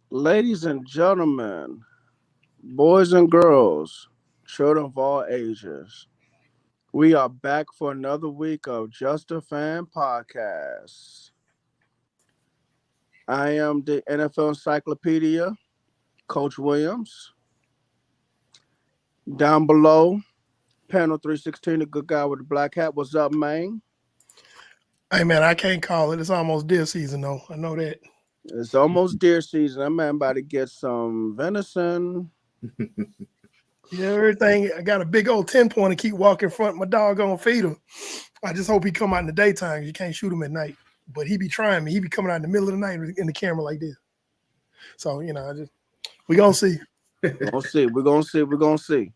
Ladies and gentlemen, boys and girls, children of all ages, we are back for another week of Just a Fan Podcast. I am the NFL Encyclopedia, Coach Williams. Down below, panel 316, the good guy with the black hat. What's up, man? Hey, man, I can't call it. It's almost deer season, though. I know that. It's almost deer season. I'm about to get some venison. Yeah, everything. I got a big old 10-pointer keep walking in front of my dog on feed him. I just hope he come out in the daytime. You can't shoot him at night. But he be trying me. He be coming out in the middle of the night in the camera like this. So, we going to see. We're going to see.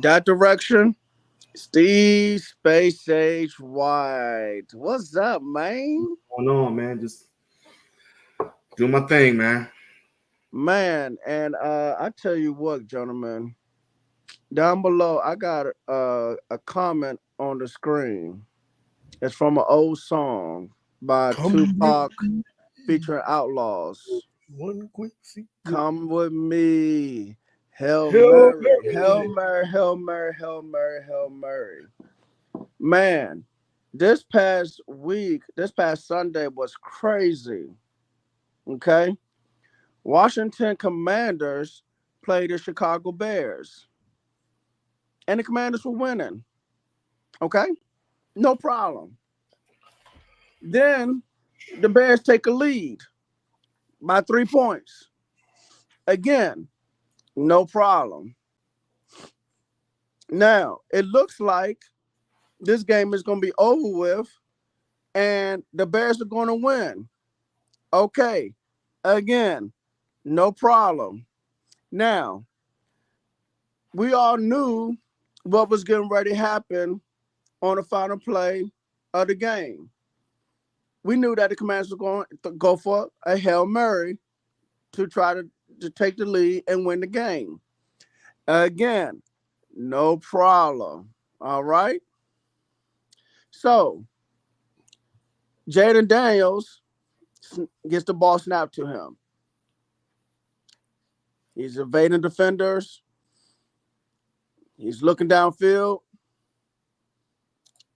That direction, Steve Space Age White. What's up, man? What's going on, man? Just doing my thing, man. Man, and I tell you what, gentlemen, down below, I got a comment on the screen. It's from an old song by Tupac featuring Outlaws. One quick see. Come with me. Hail Mary. Hail Mary, Hail Mary, Hail Mary, Hail Mary. Man, this past Sunday was crazy. Okay? Washington Commanders played the Chicago Bears. And the Commanders were winning. Okay? No problem. Then the Bears take a lead by 3 points. Again, no problem. Now, it looks like this game is going to be over with and the Bears are going to win. Okay. Again, no problem. Now, we all knew what was getting ready to happen on the final play of the game. We knew that the Commanders were going to go for a Hail Mary to try to take the lead and win the game. Again, no problem. All right? So, Jaden Daniels gets the ball snapped to him. He's evading defenders. He's looking downfield.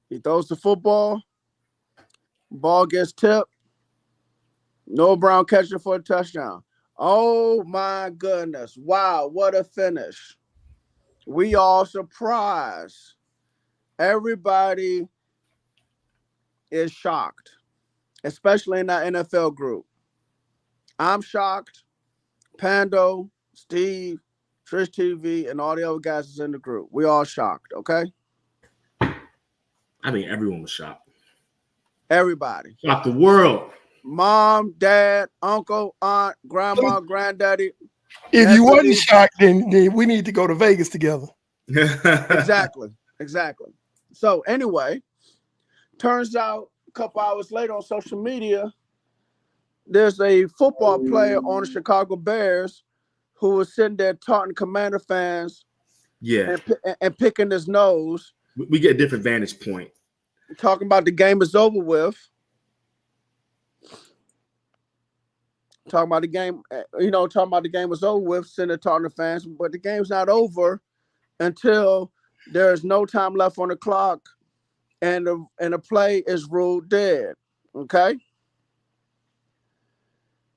He throws the football. Ball gets tipped. Noah Brown catches it for a touchdown. Oh, my goodness. Wow, what a finish. We all surprised. Everybody is shocked, especially in that NFL group. I'm shocked. Pando, Steve, Trish TV, and all the other guys is in the group. We all shocked, okay? I think everyone was shocked. Everybody. Shocked the world. Mom, dad, uncle, aunt, grandma, granddaddy. If you wasn't shocked, then we need to go to Vegas together. Exactly. So anyway, turns out a couple hours later on social media, there's a football player on the Chicago Bears who was sitting there taunting Commander fans and picking his nose. We get a different vantage point. Talking about the game is over with. Talking about the game was over with, sitting there taunting the fans, but the game's not over until there's no time left on the clock and the play is ruled dead. Okay?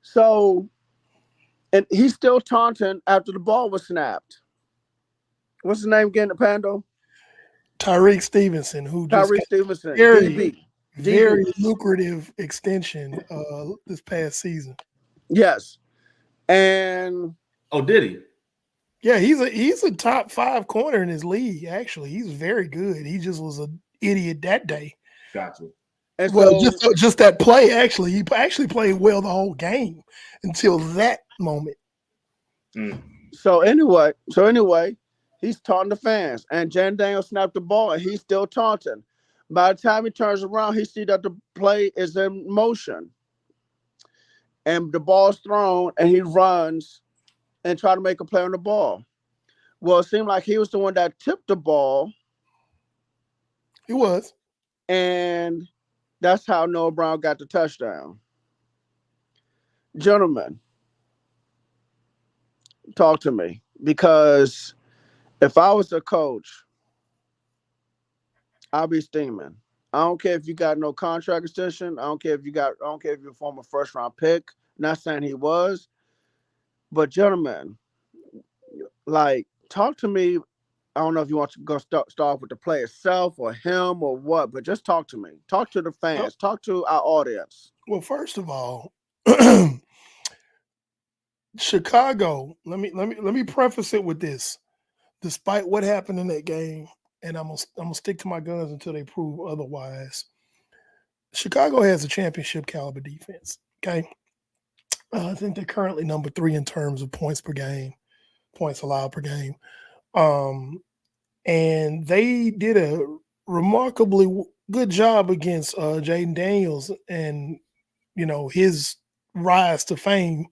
So, and he's still taunting after the ball was snapped. What's his name again, Pando? Tyreek Stevenson, who just Tyree got Stevenson, very, DB, very DB. lucrative extension this past season. Yes, and Oh, did he? Yeah, he's a top 5 corner in his league. Actually, he's very good. He just was an idiot that day. Gotcha. and Well, so just that play. Actually, he actually played well the whole game until that moment. Mm. so anyway, he's taunting the fans, and Jan Daniel snapped the ball, and he's still taunting. By the time he turns around, he see that the play is in motion, and the ball's thrown, and he runs and try to make a play on the ball. Well, it seemed like he was the one that tipped the ball, He was. and that's how Noah Brown got the touchdown. Gentlemen, talk to me, because if I was a coach, I'll be steaming. I don't care if you got no contract extension. I don't care if you're a former first round pick. Not saying he was, but gentlemen, like, talk to me. I don't know if you want to go start with the play itself or him or what, but just talk to me. Talk to the Well, fans. Talk to our audience. well, first of all, Chicago. Let me preface it with this. Despite what happened in that game, and I'm gonna stick to my guns until they prove otherwise. Chicago has a championship caliber defense. Okay, I think they're currently number 3 in terms of points per game, points allowed per game. Um, and they did a remarkably good job against Jaden Daniels and his rise to fame.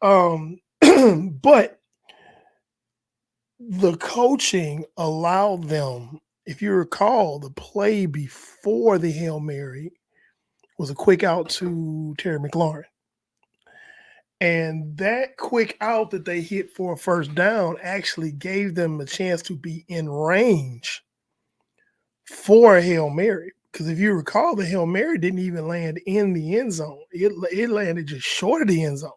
But the coaching allowed them, if you recall, the play before the Hail Mary was a quick out to Terry McLaurin. And that quick out that they hit for a first down actually gave them a chance to be in range for a Hail Mary. Because if you recall, the Hail Mary didn't even land in the end zone. It landed just short of the end zone.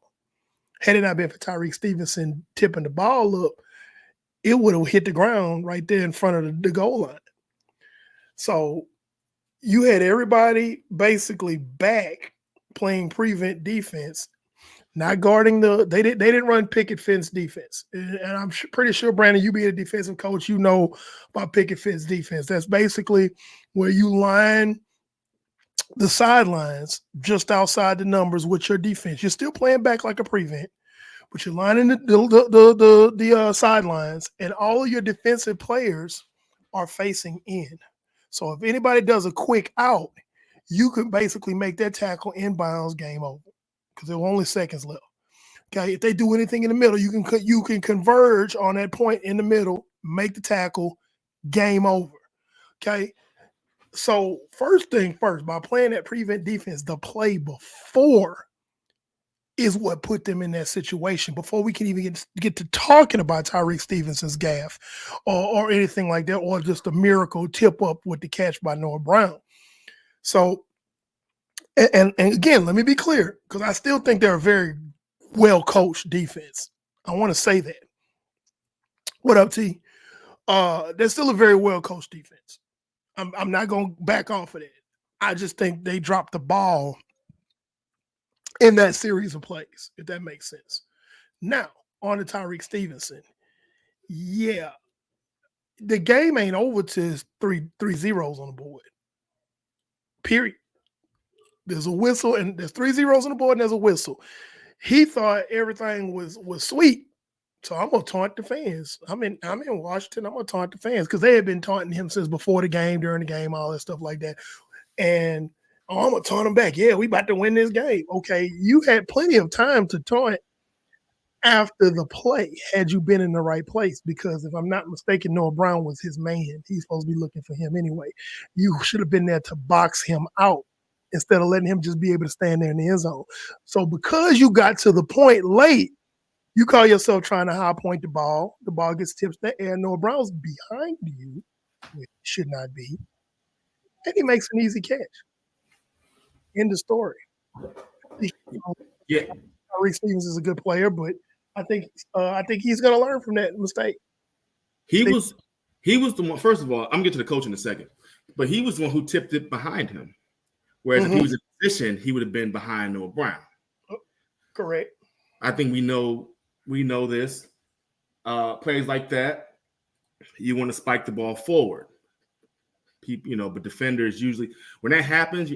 Had it not been for Tyreek Stevenson tipping the ball up, it would have hit the ground right there in front of the goal line. So you had everybody basically back playing prevent defense, not guarding they didn't run picket fence defense. And I'm pretty sure, Brandon, you being a defensive coach, you know about picket fence defense. That's basically where you line the sidelines just outside the numbers with your defense. You're still playing back like a prevent, but you're lining the sidelines, and all of your defensive players are facing in. So if anybody does a quick out, you can basically make that tackle inbounds, game over, because there were only seconds left. Okay, if they do anything in the middle, you can converge on that point in the middle, make the tackle, game over. Okay, so first thing first, by playing that prevent defense, the play before is what put them in that situation before we can even get to talking about Tyreek Stevenson's gaff or anything like that, or just a miracle tip up with the catch by Noah Brown. So, and again, let me be clear, because I still think they're a very well coached defense. I want to say that. What up, T? They're still a very well coached defense. I'm not going to back off of that. I just think they dropped the ball in that series of plays, if that makes sense. Now, on to Tyreek Stevenson. Yeah, the game ain't over till it's three zeros on the board. Period. There's a whistle, and there's 3 zeros on the board, and there's a whistle. He thought everything was sweet. So I'm gonna taunt the fans. I'm in Washington. I'm gonna taunt the fans because they had been taunting him since before the game, during the game, all that stuff like that. And I'm gonna taunt him back. Yeah, we about to win this game. Okay, you had plenty of time to taunt after the play had you been in the right place, because if I'm not mistaken, Noah Brown was his man. He's supposed to be looking for him anyway. You should have been there to box him out instead of letting him just be able to stand there in the end zone. So because you got to the point late, you call yourself trying to high point the ball gets tipped in the air, Noah Brown's behind you, which should not be, and he makes an easy catch. End of story. Yeah, Tyree Stevens is a good player, but I think he's going to learn from that mistake. he was he was the one. First of all, I'm gonna get to the coach in a second, but he was the one who tipped it behind him. Whereas if he was in position, he would have been behind Noah Brown. Correct. I think we know this. Plays like that, you want to spike the ball forward. People, but defenders usually when that happens,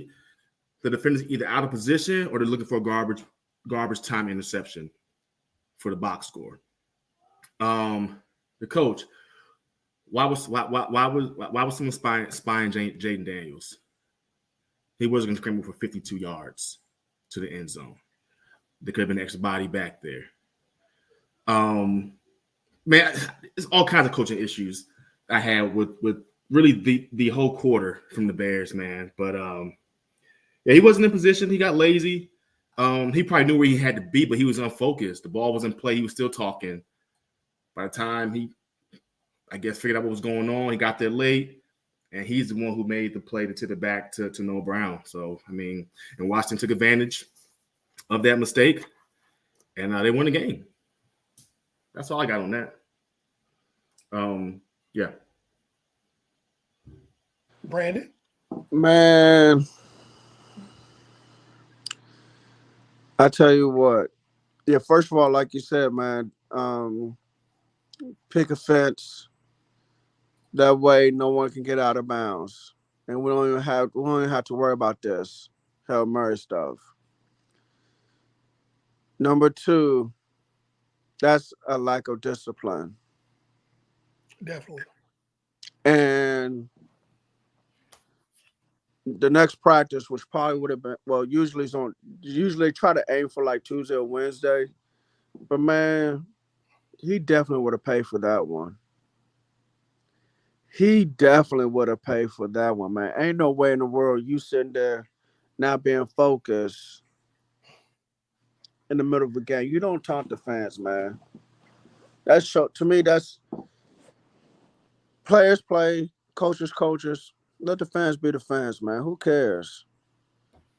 the defender's either out of position or they're looking for a garbage time interception for the box score. The coach, why was someone spying Jaden Daniels? He wasn't going to scramble for 52 yards to the end zone. There could have been an extra body back there. Man, it's all kinds of coaching issues I had with really the whole quarter from the Bears, man. But yeah, he wasn't in position. He got lazy. He probably knew where he had to be, but he was unfocused. The ball was in play. He was still talking. By the time he, I guess, figured out what was going on, he got there late, and he's the one who made the play to tip it back to Noah Brown. So, I mean, and Washington took advantage of that mistake, and they won the game. That's all I got on that. Yeah. Brandon? Man, I tell you what. Yeah, first of all, like you said, man, pick a fence. That way, no one can get out of bounds, and we don't even have to worry about this Hail Mary stuff. Number two, that's a lack of discipline, Definitely. and the next practice, which probably would have been usually try to aim for like Tuesday or Wednesday, but man, he definitely would have paid for that one. He definitely would have paid for that one, man. Ain't no way in the world you sitting there not being focused in the middle of the game. You don't talk to fans, man. To me. That's players play, coaches coaches. Let the fans be the fans, man. Who cares?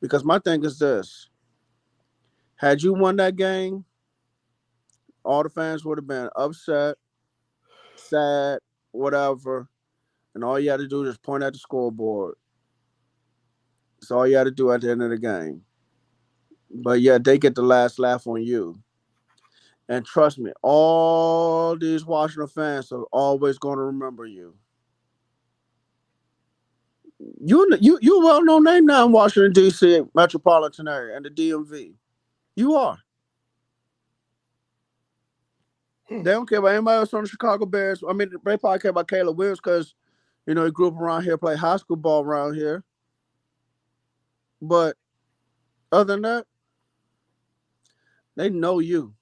Because my thing is this: had you won that game, all the fans would have been upset, sad, whatever, and all you had to do is point at the scoreboard. That's all you had to do at the end of the game. But yeah, they get the last laugh on you. And trust me, all these Washington fans are always going to remember you. You a well known name now in Washington D.C. metropolitan area and the DMV. You are. They don't care about anybody else on the Chicago Bears. I mean, they probably care about Caleb Williams because he grew up around here, played high school ball around here. But other than that, they know you.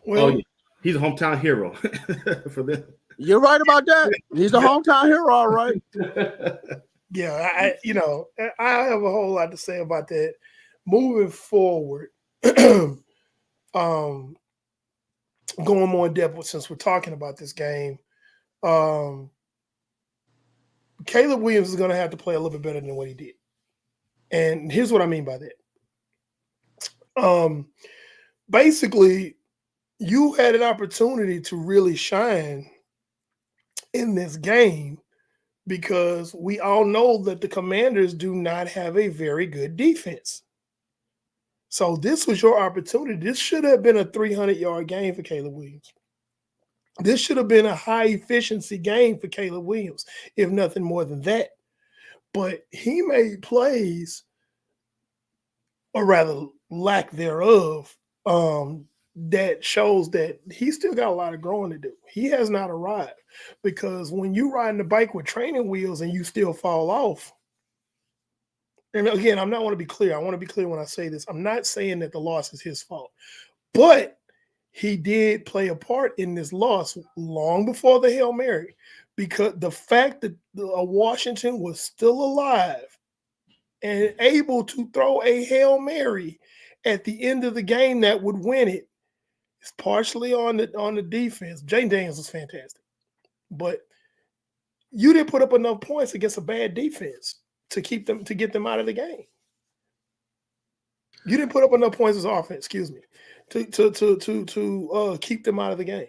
Well, he's a hometown hero for them. You're right about that. He's a hometown hero, all right. yeah, I have a whole lot to say about that. Moving forward, going more in depth since we're talking about this game, Caleb Williams is going to have to play a little bit better than what he did. And here's what I mean by that. Basically, you had an opportunity to really shine in this game because we all know that the Commanders do not have a very good defense. So this was your opportunity. This should have been a 300-yard game for Caleb Williams. This should have been a high-efficiency game for Caleb Williams, if nothing more than that. But he made plays, or rather lack thereof, that shows that he still got a lot of growing to do. He has not arrived because when you riding the bike with training wheels and you still fall off, and again, I want to be clear. I want to be clear when I say this. I'm not saying that the loss is his fault, but he did play a part in this loss long before the Hail Mary because the fact that Washington was still alive and able to throw a Hail Mary at the end of the game that would win it, it's partially on the defense. Jaden Daniels was fantastic, but you didn't put up enough points against a bad defense to get them out of the game. You didn't put up enough points as offense, excuse me, to keep them out of the game.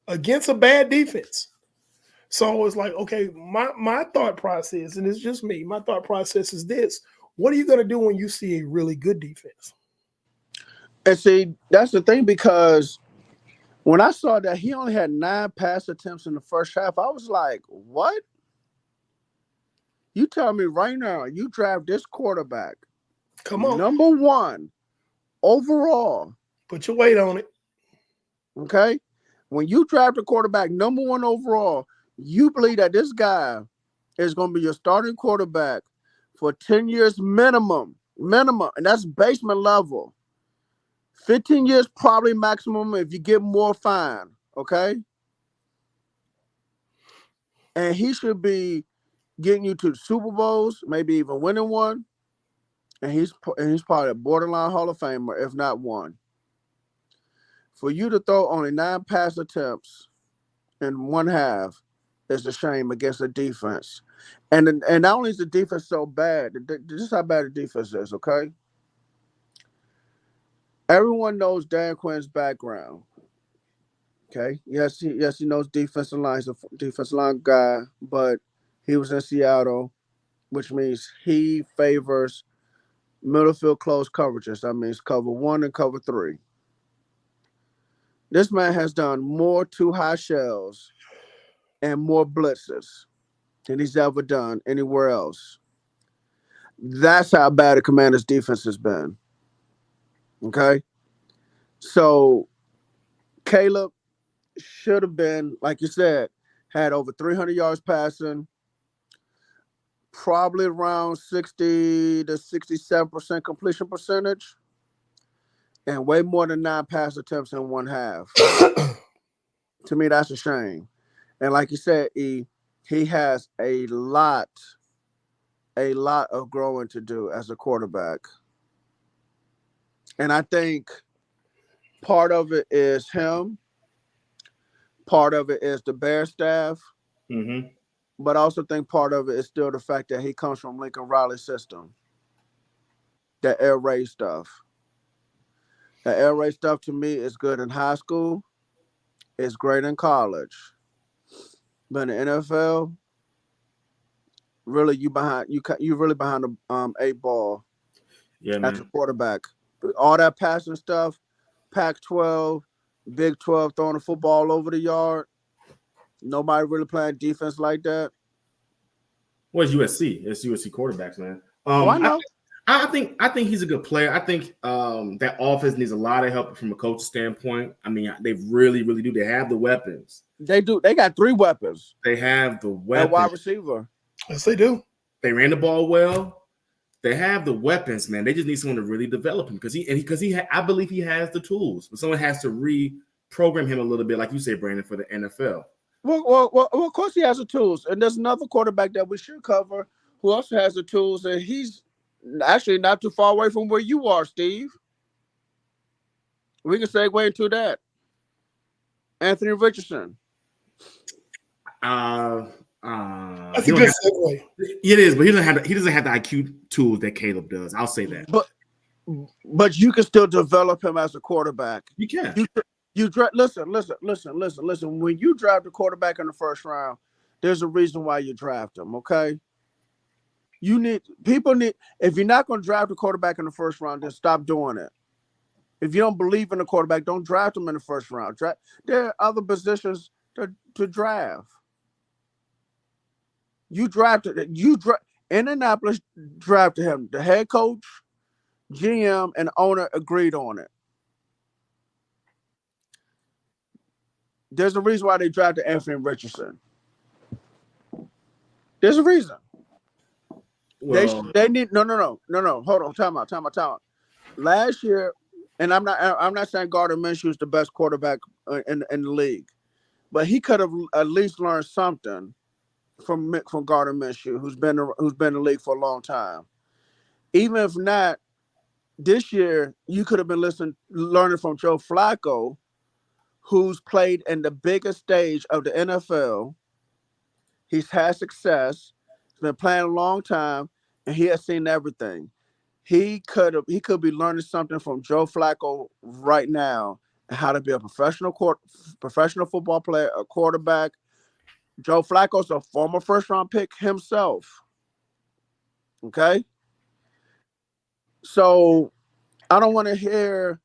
against a bad defense. So it's like, okay, my thought process, and it's just me, my thought process is this. What are you going to do when you see a really good defense? And see, that's the thing because when I saw that he only had 9 pass attempts in the first half, I was like, what? You tell me right now, you draft this quarterback, Come on, number one overall, put your weight on it. okay? When you draft a quarterback, number one overall, you believe that this guy is going to be your starting quarterback for 10 years minimum. Minimum. And that's basement level. 15 years probably maximum if you get more fine, okay? And he should be getting you to the Super Bowls, maybe even winning one. And he's probably a borderline Hall of Famer, if not one. For you to throw only 9 pass attempts in one half is a shame against the defense. And not only is the defense so bad, this is how bad the defense is, okay? Everyone knows Dan Quinn's background. Okay. Yes, he knows defensive line. He's a defensive line guy, but he was in Seattle, which means he favors middle field close coverages. That means cover one and cover three. This man has done more two high shells and more blitzes than he's ever done anywhere else. That's how bad the Commanders' defense has been. Okay. So Caleb should have been, like you said, had over 300 yards passing, probably around 60 to 67% completion percentage, and way more than 9 pass attempts in one half. To me, that's a shame. And like you said, he has a lot of growing to do as a quarterback. And I think part of it is him, part of it is the Bear staff, Mm-hmm. but I also think part of it is still the fact that he comes from Lincoln Riley's system, that air raid stuff. The air raid stuff to me is good in high school, it's great in college, but in the NFL, really you really behind the 8 ball Yeah, as a man. quarterback. All that passing stuff, Pac-12, Big 12 throwing the football all over the yard. Nobody really playing defense like that. What's USC? It's USC quarterbacks, man. Oh, I I, know. I think he's a good player. I think that offense needs a lot of help from a coach standpoint. I mean, they really do. They have the weapons. They do. They got 3 weapons They have the at weapons. wide receiver. Yes, they do. They ran the ball well. They have the weapons, man. They just need someone to really develop him I believe he has the tools, but someone has to reprogram him a little bit, like you say, Brandon, for the NFL. Well, of course he has the tools. And there's another quarterback that we should cover who also has the tools, and he's actually not too far away from where you are, Steve. We can segue into that. Anthony Richardson. That's a good segue. It is, but he doesn't have the IQ tools that Caleb does. I'll say that. But you can still develop him as a quarterback. You can. Listen. When you draft a quarterback in the first round, there's a reason why you draft him. Okay. If you're not going to draft a quarterback in the first round, then stop doing it. If you don't believe in a quarterback, don't draft him in the first round. There are other positions to draft. Indianapolis drafted him. The head coach, GM, and owner agreed on it. There's a reason why they drafted Anthony Richardson. There's a reason. Well, They need no. Hold on, time out. Last year, and I'm not saying Gardner Minshew is the best quarterback in the league, but he could have at least learned something from Gardner Minshew, who's been in the league for a long time. Even if not, this year you could have been learning from Joe Flacco, who's played in the biggest stage of the NFL. He's had success. He's been playing a long time, and he has seen everything. He could be learning something from Joe Flacco right now how to be a professional football player, a quarterback. Joe Flacco's a former first round pick himself. Okay. So I don't want to hear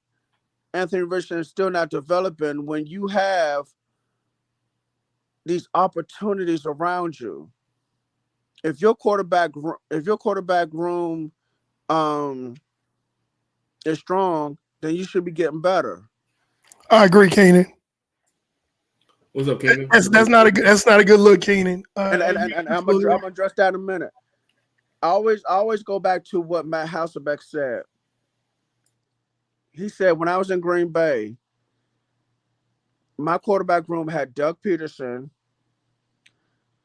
Anthony Richardson still not developing when you have these opportunities around you. If your quarterback room um is strong, then you should be getting better. I agree, Keenan. What's up, Keenan? That's not a good look, Keenan. And I'm gonna address that in a minute. I always go back to what Matt Hasselbeck said. He said when I was in Green Bay, my quarterback room had Doug Peterson,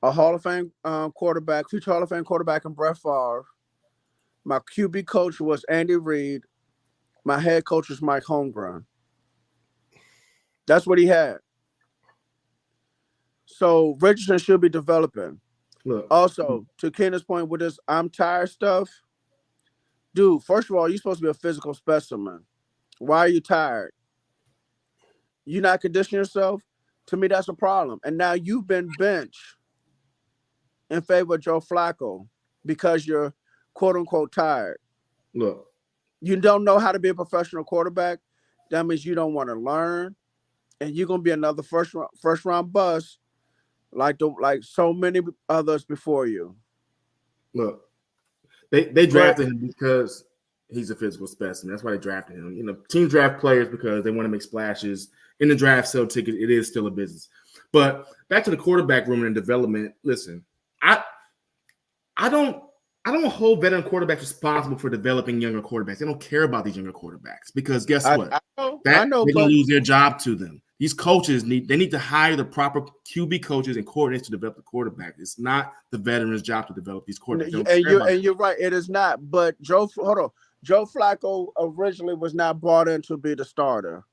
a Hall of Fame quarterback, future Hall of Fame quarterback, and Brett Favre. My QB coach was Andy Reid. My head coach was Mike Holmgren. That's what he had. So Richardson should be developing. Look, Also, to Kenneth's point with this I'm tired stuff, dude, first of all, you're supposed to be a physical specimen. Why are you tired? You not conditioning yourself? To me, that's a problem. And now you've been benched in favor of Joe Flacco because you're quote unquote tired. look. You don't know how to be a professional quarterback. That means you don't want to learn, and you're gonna be another first round bust like so many others before you. Look, they drafted him because he's a physical specimen. That's why they drafted him. You know, teams draft players because they want to make splashes in the draft, sell tickets. It is still a business. But back to the quarterback room and development. Listen, I don't hold veteran quarterbacks responsible for developing younger quarterbacks. They don't care about these younger quarterbacks because guess what? I know, they're gonna lose their job to them. These coaches need to hire the proper QB coaches and coordinators to develop the quarterback. It's not the veterans' job to develop these quarterbacks. And you're right, it is not. But Joe Flacco originally was not brought in to be the starter.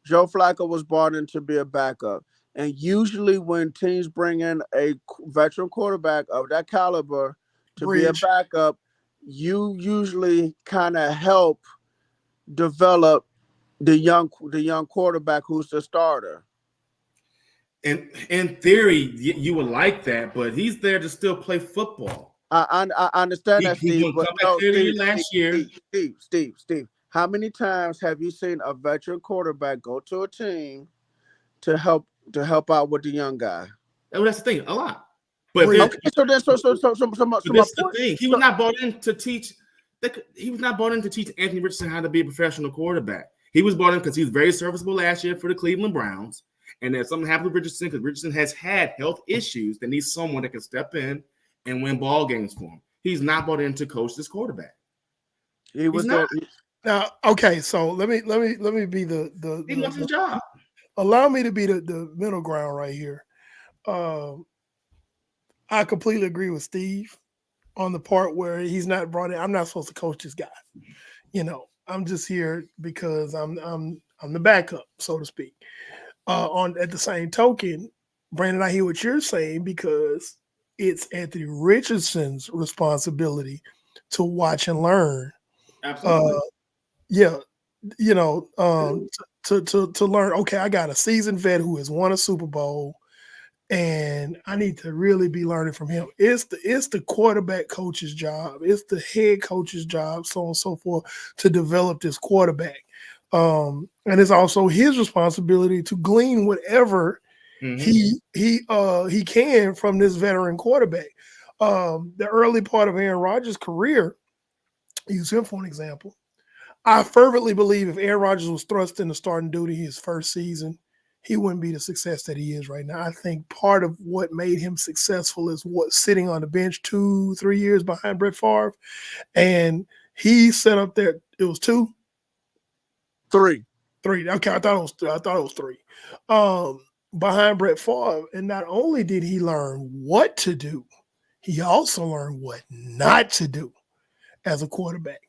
Joe Flacco was brought in to be a backup. And usually when teams bring in a veteran quarterback of that caliber to be a backup, you usually kind of help develop the young quarterback who's the starter. And in theory, you would like that, but he's there to still play football. I understand that, Steve. But no, Steve. How many times have you seen a veteran quarterback go to a team to help out with the young guy? Oh, that's the thing, a lot. But okay, so that's the thing. He was not brought in to teach. He was not brought in to teach Anthony Richardson how to be a professional quarterback. He was brought in because he was very serviceable last year for the Cleveland Browns. And then something happened with Richardson because Richardson has had health issues that needs someone that can step in and win ball games for him. He's not brought in to coach this quarterback. He was not. Now, okay, so let me be the he loves his job. Allow me to be the middle ground right here. I completely agree with Steve on the part where he's not brought in. I'm not supposed to coach this guy. You know, I'm just here because I'm the backup, so to speak. At the same token, Brandon, I hear what you're saying because it's Anthony Richardson's responsibility to watch and learn. Absolutely. Yeah, you know, to learn. Okay, I got a seasoned vet who has won a Super Bowl, and I need to really be learning from him. It's the quarterback coach's job. It's the head coach's job, so on and so forth, to develop this quarterback. And it's also his responsibility to glean whatever he can from this veteran quarterback. The early part of Aaron Rodgers' career, use him for an example. I fervently believe if Aaron Rodgers was thrust into starting duty his first season, he wouldn't be the success that he is right now. I think part of what made him successful is sitting on the bench 2-3 years behind Brett Favre, and he set up there. It was 3. Okay, I thought it was 3. Behind Brett Favre, and not only did he learn what to do, he also learned what not to do as a quarterback,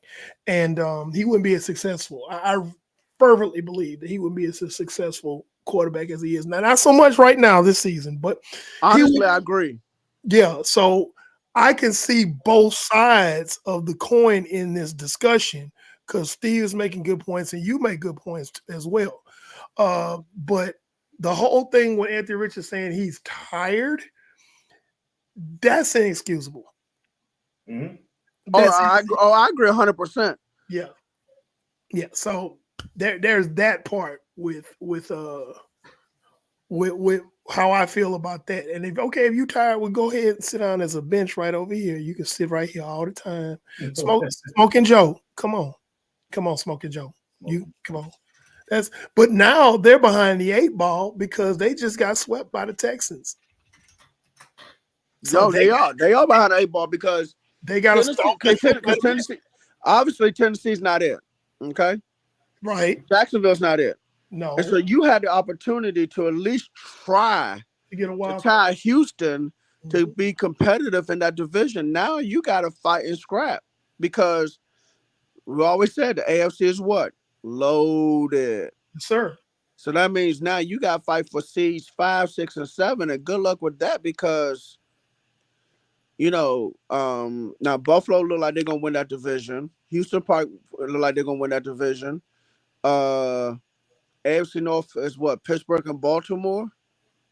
and he wouldn't be as successful. I fervently believe that he would be as successful quarterback as he is now. Not so much right now this season, but honestly, I agree. Yeah, so I can see both sides of the coin in this discussion because Steve is making good points and you make good points as well. But the whole thing when Anthony Richards saying he's tired, that's inexcusable. Mm-hmm. That's I agree 100%. yeah, yeah. So there's that part with how I feel about that. And if you tired, well, go ahead and sit down. There's a bench right over here. You can sit right here all the time. Smoking Joe. Come on, Smoking Joe. You come on. But now they're behind the 8 ball because they just got swept by the Texans. So They are behind the 8 ball because they got Tennessee, because Tennessee, obviously Tennessee's not it. Okay, right. Jacksonville's not it. No, And so you had the opportunity to at least try to get a to wild tie Houston to be competitive in that division. Now you got to fight and scrap because we always said the AFC is what? Loaded. sir. So that means now you got to fight for seeds 5, 6, and 7, and good luck with that because now Buffalo look like they're gonna win that division. Houston Park look like they're gonna win that division. AFC North is what? Pittsburgh and Baltimore.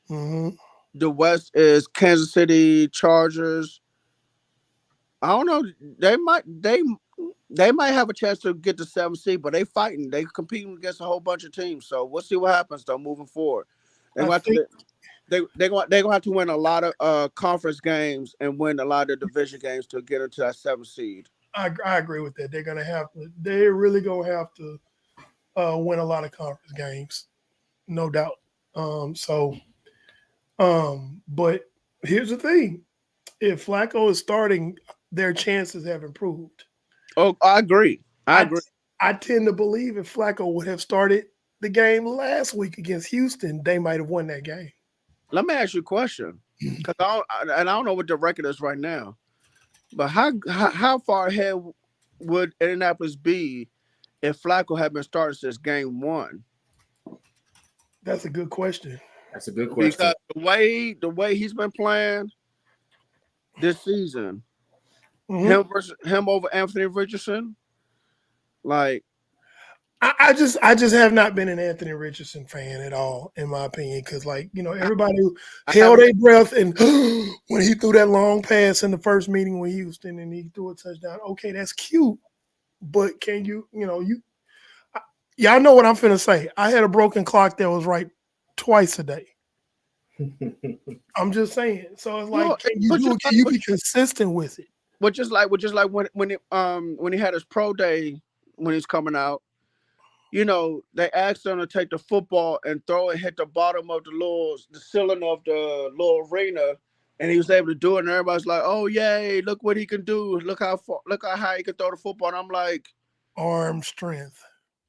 Mm-hmm. The West is Kansas City Chargers. I don't know. They might have a chance to get the 7th seed, but they fighting. They competing against a whole bunch of teams. So we'll see what happens though moving forward. They're gonna have to win a lot of conference games and win a lot of division games to get into that 7th seed. I agree with that. They're really gonna have to win a lot of conference games, no doubt. But here's the thing: if Flacco is starting, their chances have improved. Oh, I agree. I agree. I tend to believe if Flacco would have started the game last week against Houston, they might have won that game. Let me ask you a question, because I don't know what the record is right now, but how far ahead would Indianapolis be if Flacco had been started since game 1? That's a good question. That's a good question. Because the way he's been playing this season, him over Anthony Richardson, like I just have not been an Anthony Richardson fan at all, in my opinion, because everybody held their breath and when he threw that long pass in the first meeting with Houston and he threw a touchdown. Okay, that's cute, but can y'all know what I'm finna say? I had a broken clock that was right twice a day. I'm just saying. So it's like, can you be consistent with it? But just like when he had his pro day when he's coming out, they asked him to take the football and throw it, hit the bottom of the ceiling of the little arena, and he was able to do it. And everybody's like, "Oh yay! Look what he can do! Look how high he can throw the football." And I'm like, arm strength.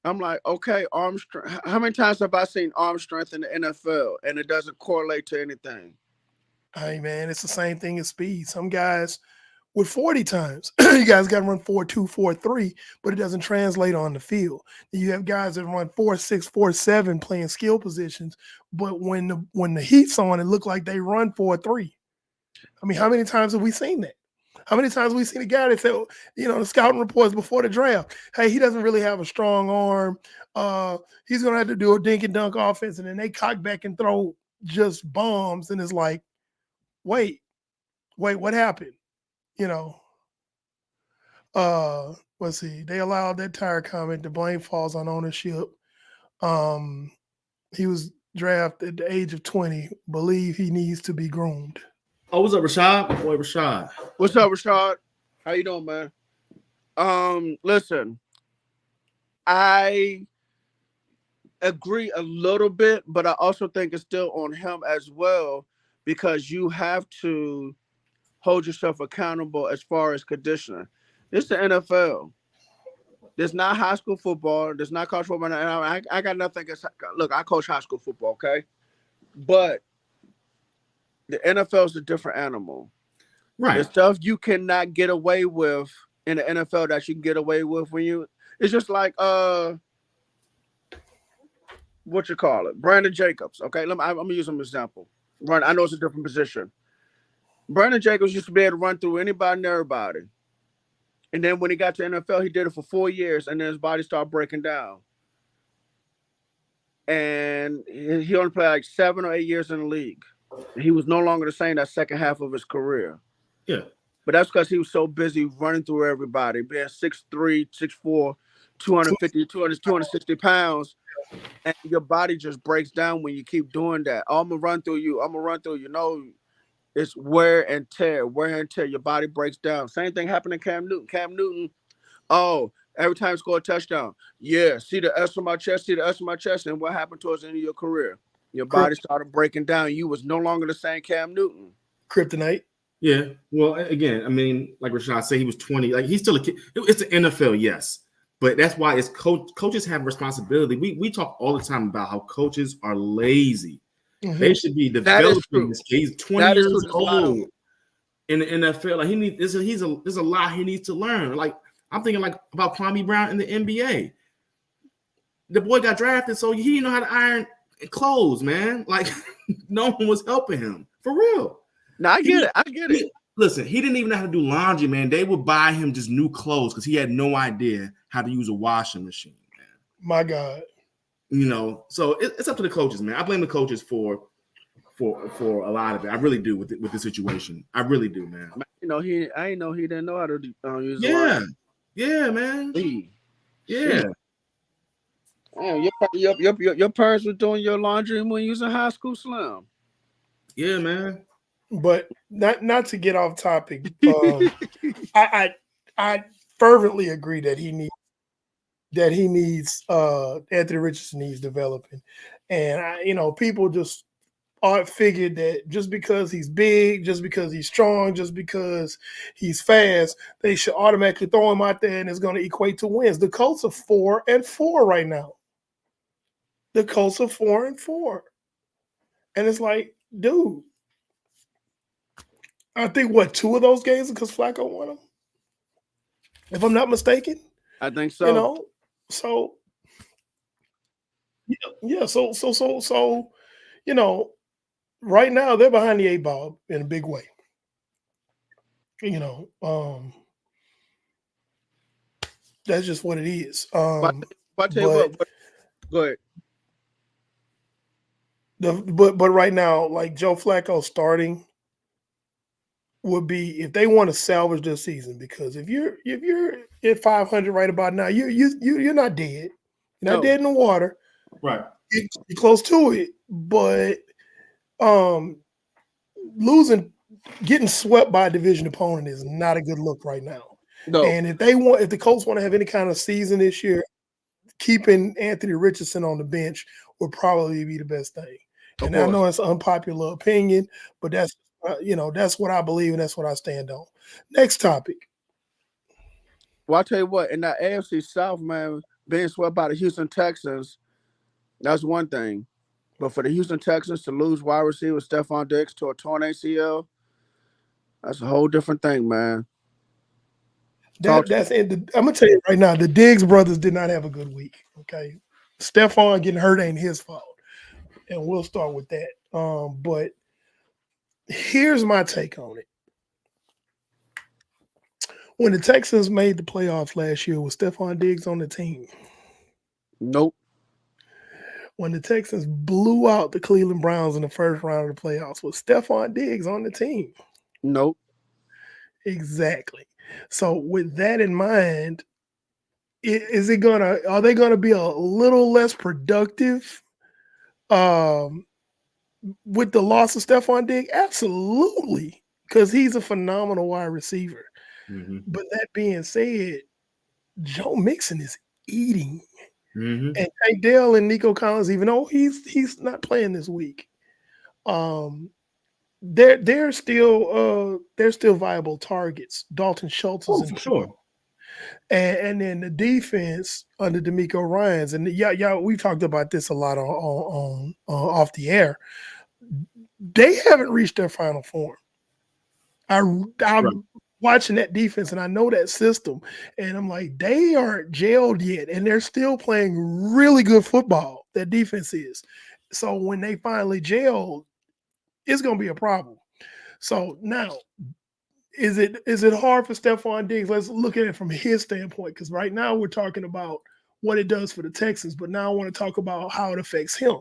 I'm like, okay, arm strength. How many times have I seen arm strength in the NFL and it doesn't correlate to anything? Hey man, it's the same thing as speed. Some guys with 40 times, you guys got to run 4.2, 4.3, but it doesn't translate on the field. You have guys that run 4.6, 4.7 playing skill positions, but when the heat's on, it look like they run 4.3. I mean, how many times have we seen that? How many times have we seen a guy that said, the scouting reports before the draft, hey, he doesn't really have a strong arm. He's going to have to do a dink and dunk offense, and then they cock back and throw just bombs, and it's like, wait, what happened? Let's see. They allowed that tire comment. The blame falls on ownership. He was drafted at the age of 20. Believe he needs to be groomed. Oh, what's up, Rashad? Boy, Rashad. What's up, Rashad? How you doing, man? Listen, I agree a little bit, but I also think it's still on him as well because you have to hold yourself accountable as far as conditioning. This is the NFL. This is not high school football. This is not college football. And I got nothing against. Look, I coach high school football, okay? But the NFL is a different animal. Right. The stuff you cannot get away with in the NFL that you can get away with when you. It's just like what you call it, Brandon Jacobs. Okay, I'm gonna use him as an example. I know it's a different position. Brandon Jacobs used to be able to run through anybody and everybody. And then when he got to NFL, he did it for 4 years, and then his body started breaking down. And he only played like 7 or 8 years in the league. And he was no longer the same that second half of his career. Yeah. But that's because he was so busy running through everybody, being 6'3", 6'4", 250, 200, 260 pounds. And your body just breaks down when you keep doing that. Oh, I'm going to run through you. I'm going to run through you. No, it's wear and tear, wear and tear. Your body breaks down. Same thing happened to Cam Newton. Cam Newton, oh, every time he scored a touchdown, yeah, see the S on my chest, see the S on my chest. And what happened towards the end of your career? Your body started breaking down. You was no longer the same Cam Newton. Kryptonite. Yeah. Well, again, I mean, like Rashad said, he was 20. Like, he's still a kid. It's the NFL, yes. But that's why it's coaches have responsibility. We talk all the time about how coaches are lazy. Mhm. They should be developing this kid. He's 20 years old in the NFL. Like, there's a lot he needs to learn. Like, I'm thinking like about Kwame Brown in the NBA. The boy got drafted, so he didn't know how to iron clothes, man. Like, no one was helping him. For real. No, I get it. Listen, he didn't even know how to do laundry, man. They would buy him just new clothes because he had no idea how to use a washing machine, man. My God. You know, so it's up to the coaches, man. I blame the coaches for a lot of it. I really do with the situation. I really do, man. You know, I didn't know he didn't know how to use the washing. Yeah, man. Yeah. Damn, your parents were doing your laundry when you was in high school, Slim. Yeah, man. But not to get off topic. I fervently agree that he needs Anthony Richardson needs developing, and people just figured that just because he's big, just because he's strong, just because he's fast, they should automatically throw him out there and it's going to equate to wins. The Colts are 4-4 right now. The Colts are 4-4, and it's like, dude. I think two of those games because Flacco won them, if I'm not mistaken. I think so. So yeah. So right now they're behind the 8-ball in a big way. That's just what it is. But I tell you what, go ahead. But right now, like Joe Flacco starting would be if they want to salvage their season, because if you're at 500 right about now, you're not dead. You're not dead in the water. Right. You're close to it, but getting swept by a division opponent is not a good look right now. No. And if the Colts want to have any kind of season this year, keeping Anthony Richardson on the bench would probably be the best thing. And I know it's an unpopular opinion, but that's what I believe and that's what I stand on. Next topic. Well, I'll tell you what, in that AFC South, man, being swept by the Houston Texans, that's one thing. But for the Houston Texans to lose wide receiver Stephon Diggs to a torn ACL, that's a whole different thing, man. That's it. I'm gonna tell you right now, the Diggs brothers did not have a good week. Okay, Stephon getting hurt ain't his fault, and we'll start with that. But here's my take on it. When the Texans made the playoffs last year, was Stephon Diggs on the team? Nope. When the Texans blew out the Cleveland Browns in the first round of the playoffs, was Stephon Diggs on the team? Nope. Exactly. So with that in mind, are they gonna be a little less productive with the loss of Stephon Diggs? Absolutely, because he's a phenomenal wide receiver. Mm-hmm. But that being said, Joe Mixon is eating. Mm-hmm. And Tank Dell and Nico Collins, even though he's not playing this week, they're still viable targets. Dalton Schultz is in sure. And then the defense under D'Amico Ryans, and we talked about this a lot on off the air. They haven't reached their final form. I'm watching that defense, and I know that system, and I'm like, they aren't gelled yet, and they're still playing really good football. That defense is. So when they finally gel, it's going to be a problem. So now, is it hard for Stephon Diggs? Let's look at it from his standpoint, because right now we're talking about what it does for the Texans, but now I want to talk about how it affects him.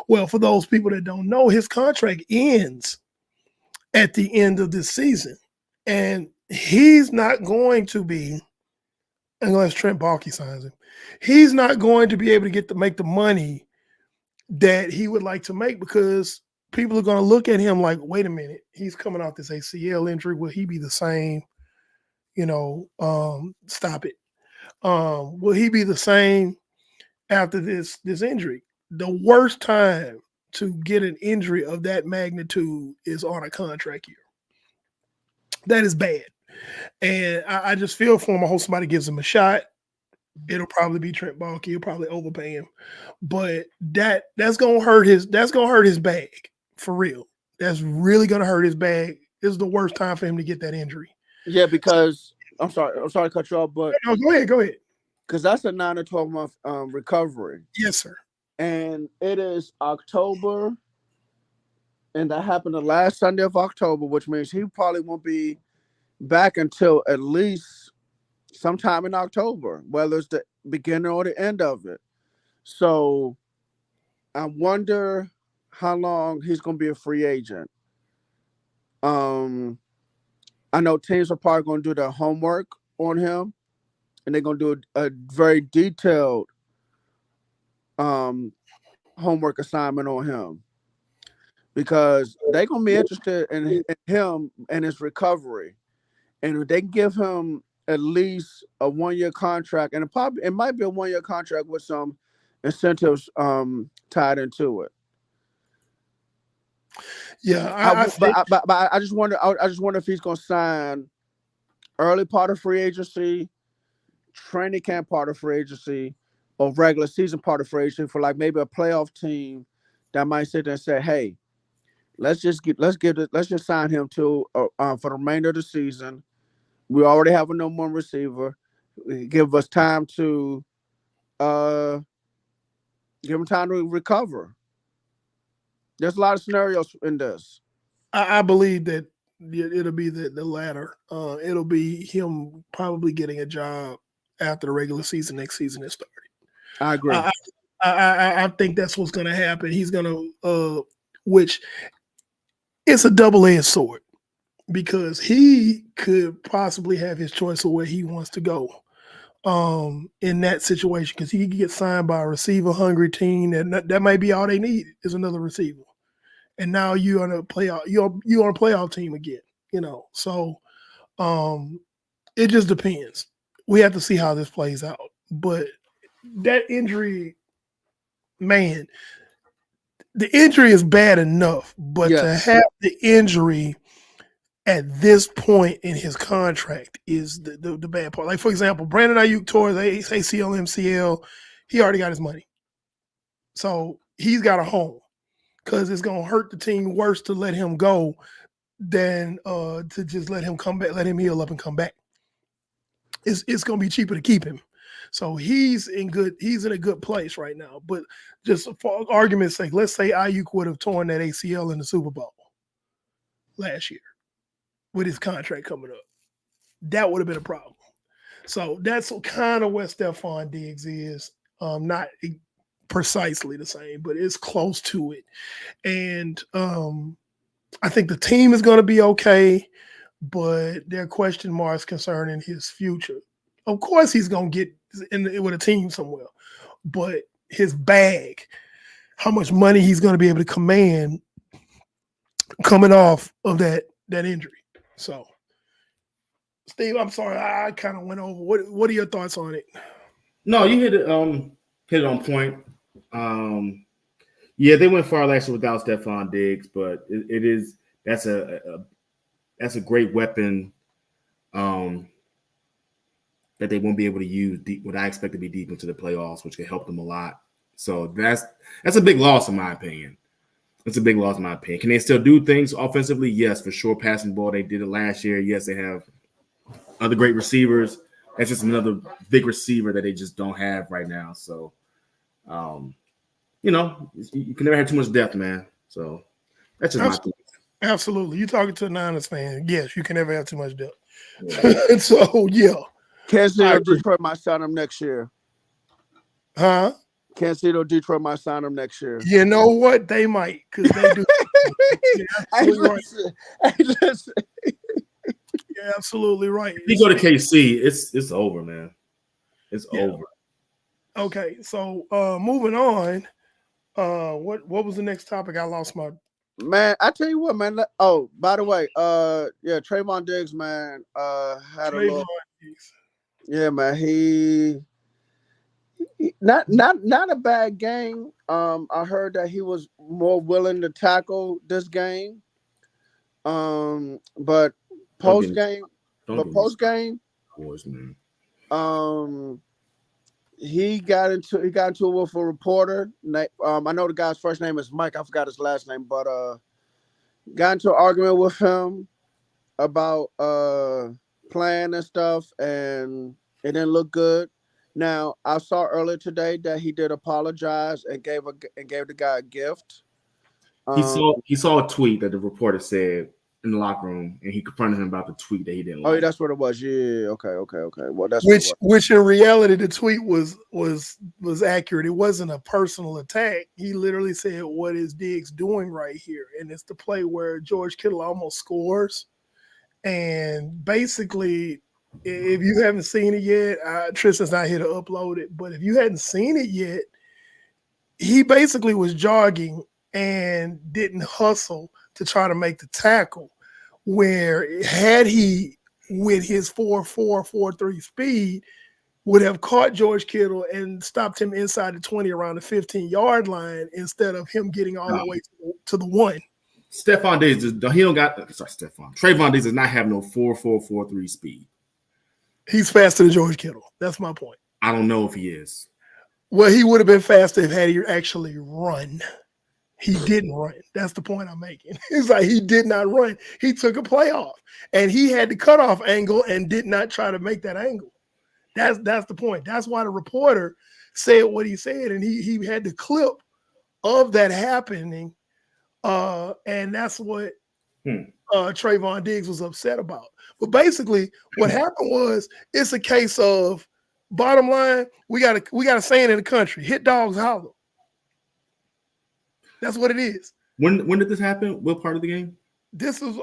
Well, for those people that don't know, his contract ends at the end of this season, and he's not going to be, unless Trent Baalke signs him, he's not going to be able to make the money that he would like to make, because people are going to look at him like, wait a minute, he's coming off this ACL injury. Will he be the same? Stop it. Will he be the same after this injury? The worst time to get an injury of that magnitude is on a contract year. That is bad. And I just feel for him. I hope somebody gives him a shot. It'll probably be Trent Baalke. He'll probably overpay him, but that's gonna hurt his bag for real. That's really gonna hurt his bag. This is the worst time for him to get that injury. Yeah, because I'm sorry to cut you off, but No, go ahead. because that's a 9 to 12 month recovery, Yes, sir. and it is October, and that happened the last Sunday of October, which means he probably won't be back until at least sometime in October, whether it's the beginning or the end of it. So I wonder how long he's going to be a free agent. Um, I know teams are probably going to do their homework on him, and they're going to do a very detailed homework assignment on him, because they're going to be interested in him and his recovery. And if they give him at least a 1 year contract, and it might be a 1 year contract with some incentives tied into it. Yeah, But I just wonder. I just wonder if he's going to sign early part of free agency, training camp part of free agency, or regular season part of free agency for like maybe a playoff team that might sit there and say, "Hey, let's just sign him to for the remainder of the season. We already have a number one receiver. Give us time to uh, give him time to recover." There's a lot of scenarios in this. I believe that it'll be the latter. It'll be him probably getting a job after the regular season next season has started. I agree. I think that's what's going to happen. He's going to, which it's a double-edged sword, because he could possibly have his choice of where he wants to go in that situation, because he could get signed by a receiver-hungry team, and that might be all they need is another receiver. And now you're on a playoff. You're on a playoff team again. So it just depends. We have to see how this plays out. But that injury, man, the injury is bad enough, but to have the injury at this point in his contract is the bad part. Like, for example, Brandon Ayuk tore his ACL, MCL. He already got his money. So he's got a home, because it's going to hurt the team worse to let him go than to just let him come back, let him heal up and come back. It's going to be cheaper to keep him. So he's in a good place right now. But just for argument's sake, let's say Ayuk would have torn that ACL in the Super Bowl last year with his contract coming up. That would have been a problem. So that's kind of where Stephon Diggs is. Not precisely the same, but it's close to it. And I think the team is going to be okay, but there are question marks concerning his future. Of course, he's going to get with a team somewhere, but his bag, how much money he's going to be able to command coming off of that injury. So, Steve, I'm sorry, I kind of went over. What are your thoughts on it? No, you hit it on point. Yeah, they went far last year without Stephon Diggs, but that's a great weapon that they won't be able to use what I expect to be deep into the playoffs, which could help them a lot. So that's a big loss in my opinion. It's a big loss in my opinion. Can they still do things offensively? Yes, for sure. Passing ball, they did it last year. Yes, they have other great receivers. That's just another big receiver that they just don't have right now. So, you can never have too much depth, man. So that's just my thing. Absolutely. You talking to a Niners fan. Yes, you can never have too much depth. Yeah. So, yeah. Kansas City or Detroit might sign him next year. Huh? Kansas City or Detroit might sign him next year. You know what? They might, because they do. You're Hey, absolutely right. listen. Hey, listen. You're absolutely right. If you go to KC, it's over, man. It's over. Okay, so moving on. What was the next topic? I lost my Man, I tell you what, man. Oh, by the way, yeah, Trayvon Diggs, man, had a little, yeah, man. He not a bad game. I heard that he was more willing to tackle this game. But post game, post game, man. He got into it with a reporter. I know the guy's first name is Mike. I forgot his last name, but got into an argument with him about playing and stuff, and it didn't look good. Now I saw earlier today that he did apologize and gave the guy a gift. He saw a tweet that the reporter said in the locker room, and he confronted him about the tweet that he didn't like. Oh, yeah, that's what it was. Yeah, okay. Well, that's which in reality the tweet was accurate. It wasn't a personal attack. He literally said, "What is Diggs doing right here?" And it's the play where George Kittle almost scores. And basically, if you haven't seen it yet, Tristan's not here to upload it. But if you hadn't seen it yet, he basically was jogging and didn't hustle to try to make the tackle. Where had he, with his 4.4, 4.3 speed, would have caught George Kittle and stopped him inside the 20 around the 15-yard line instead of him getting all the way to the 1. Trayvon Diggs does not have no 4.4, 4.3 speed. He's faster than George Kittle. That's my point. I don't know if he is. Well, he would have been faster if had he actually run. He didn't run. That's the point I'm making. It's like he did not run. He took a play off, and he had the cutoff angle and did not try to make that angle. That's the point. That's why the reporter said what he said, and he had the clip of that happening, and that's what Trayvon Diggs was upset about. But basically, what happened was it's a case of, bottom line, we got a saying in the country: hit dogs holler. That's what it is. When did this happen? What part of the game? This was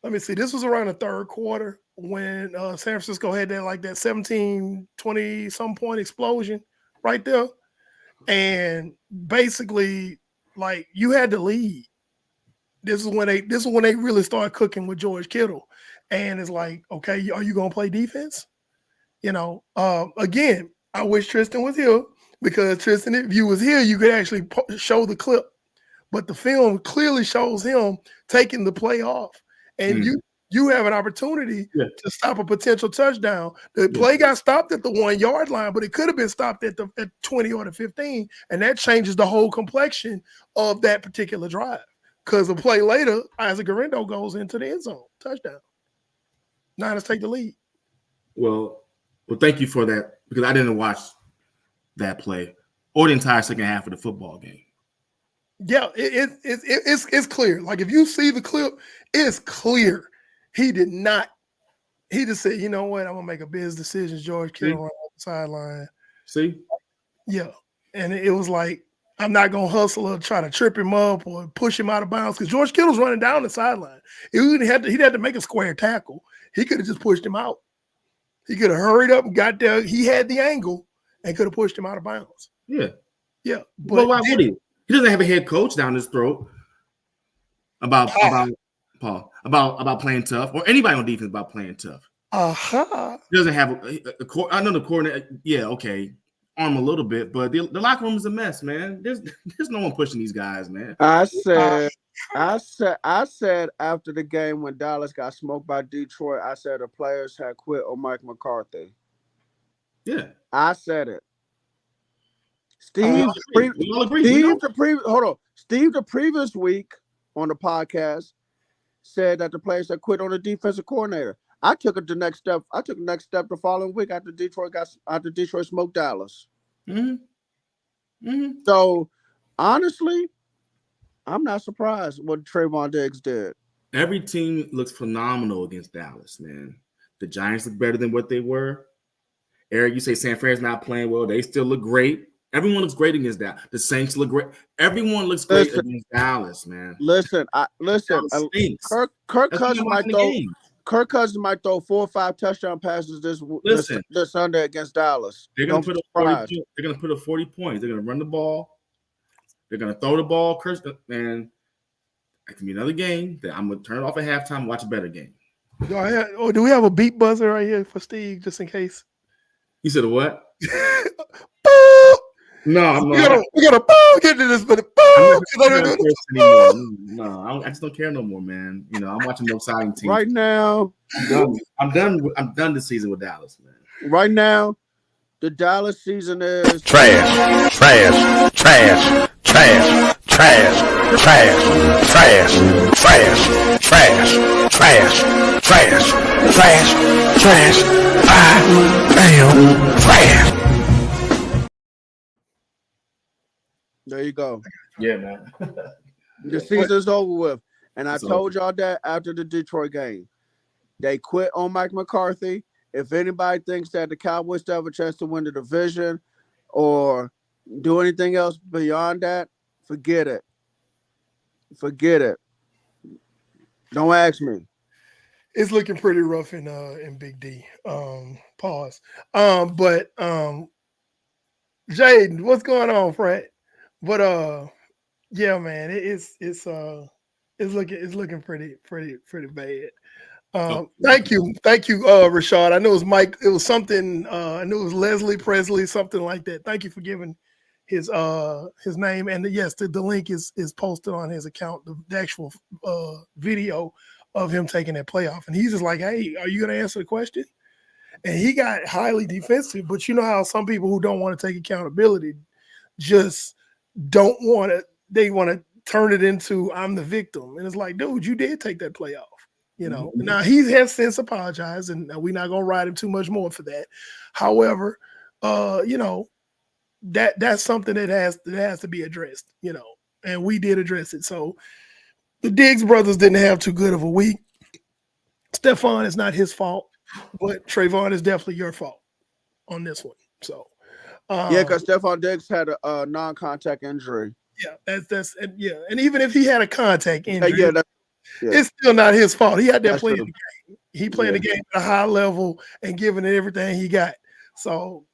let me see. This was around the third quarter when San Francisco had that 17, 20 some point explosion right there. And basically, like, you had to lead. This is when they really started cooking with George Kittle. And it's like, okay, are you gonna play defense? Again, I wish Tristan was here. Because Tristan, if you was here, you could actually show the clip, but the film clearly shows him taking the play off, and you have an opportunity to stop a potential touchdown. The play got stopped at the 1 yard line, but it could have been stopped at 20 or the 15, and that changes the whole complexion of that particular drive. Because a play later, Isaac Garendo goes into the end zone, touchdown. Niners take the lead. Well, thank you for that, because I didn't watch that play or the entire second half of the football game. Yeah, it's clear. Like, if you see the clip, it's clear. He did not. He just said, "You know what? I'm gonna make a business decision." George Kittle on the sideline. See? Yeah, and it was like, I'm not gonna hustle or try to trip him up or push him out of bounds because George Kittle's running down the sideline. He'd had to make a square tackle. He could have just pushed him out. He could have hurried up and got there. He had the angle and could have pushed him out of bounds. Yeah. But why would he? He doesn't have a head coach down his throat about playing tough, or anybody on defense about playing tough. He doesn't have I know the coordinator. Yeah, okay, arm a little bit, but the locker room is a mess, man. There's no one pushing these guys, man. I said after the game when Dallas got smoked by Detroit, I said the players had quit on Mike McCarthy. Yeah, I said it. Steve, the previous week on the podcast said that the players had quit on the defensive coordinator. I took the next step the following week after Detroit smoked Dallas. So honestly, I'm not surprised what Trayvon Diggs did. Every team looks phenomenal against Dallas, man. The Giants look better than what they were. Eric, you say San Fran's not playing well. They still look great. Everyone looks great against that. The Saints look great. Everyone looks great Listen, against Dallas, man. listen. Dallas stinks. Kirk That's why Cousins I'm might watching the throw. game. Kirk Cousins might throw 4 or 5 touchdown passes Listen, this Sunday against Dallas. they're gonna Don't be put up 40 surprised. points. They're gonna put up 40 points. They're gonna run the ball. They're gonna throw the ball. Man, it can be another game that I'm gonna turn it off at halftime and watch a better game. Do we have a beat buzzer right here for Steve, just in case? You said what? Boop! No, I'm we not. gotta get to this, but I'm not anymore. No, I just don't care no more, man. You know, I'm watching more exciting teams. Right now, I'm done this season with Dallas, man. right now, the Dallas season is Trash, trash, trash, trash, trash, trash, trash, trash, trash, trash, trash, trash, trash, I am trash. there you go. Yeah, man. The season's over with. And I It's told y'all that after the Detroit game. They quit on Mike McCarthy. If anybody thinks that the Cowboys still have a chance to win the division or do anything else beyond that, forget it. Forget it. Don't ask me. it's looking pretty rough in Big D. Pause. But Jaden, what's going on, Fred? But yeah, man, it's looking pretty bad. Thank you, Rashad. I know it was Mike. It was something. I knew it was Leslie Presley, something like that. Thank you for giving his name. And yes, the link is posted on his account. The actual video of him taking that playoff, and he's just like, "Hey, are you going to answer the question?" And he got highly defensive. But you know how some people who don't want to take accountability just don't want to. They want to turn it into I'm the victim, and it's like, dude, you did take that playoff. You know, now he has since apologized, and we're not gonna ride him too much more for that. However, you know, that's something that has to be addressed, you know, and we did address it. So the Diggs brothers didn't have too good of a week. Stephon is not his fault, but Trayvon is definitely your fault on this one. So Yeah, because Stephon Diggs had a non-contact injury. yeah, and even if he had a contact injury, Yeah, it's still not his fault. He had that That's playing true. the game. He playing the game at a high level and giving it everything he got. So,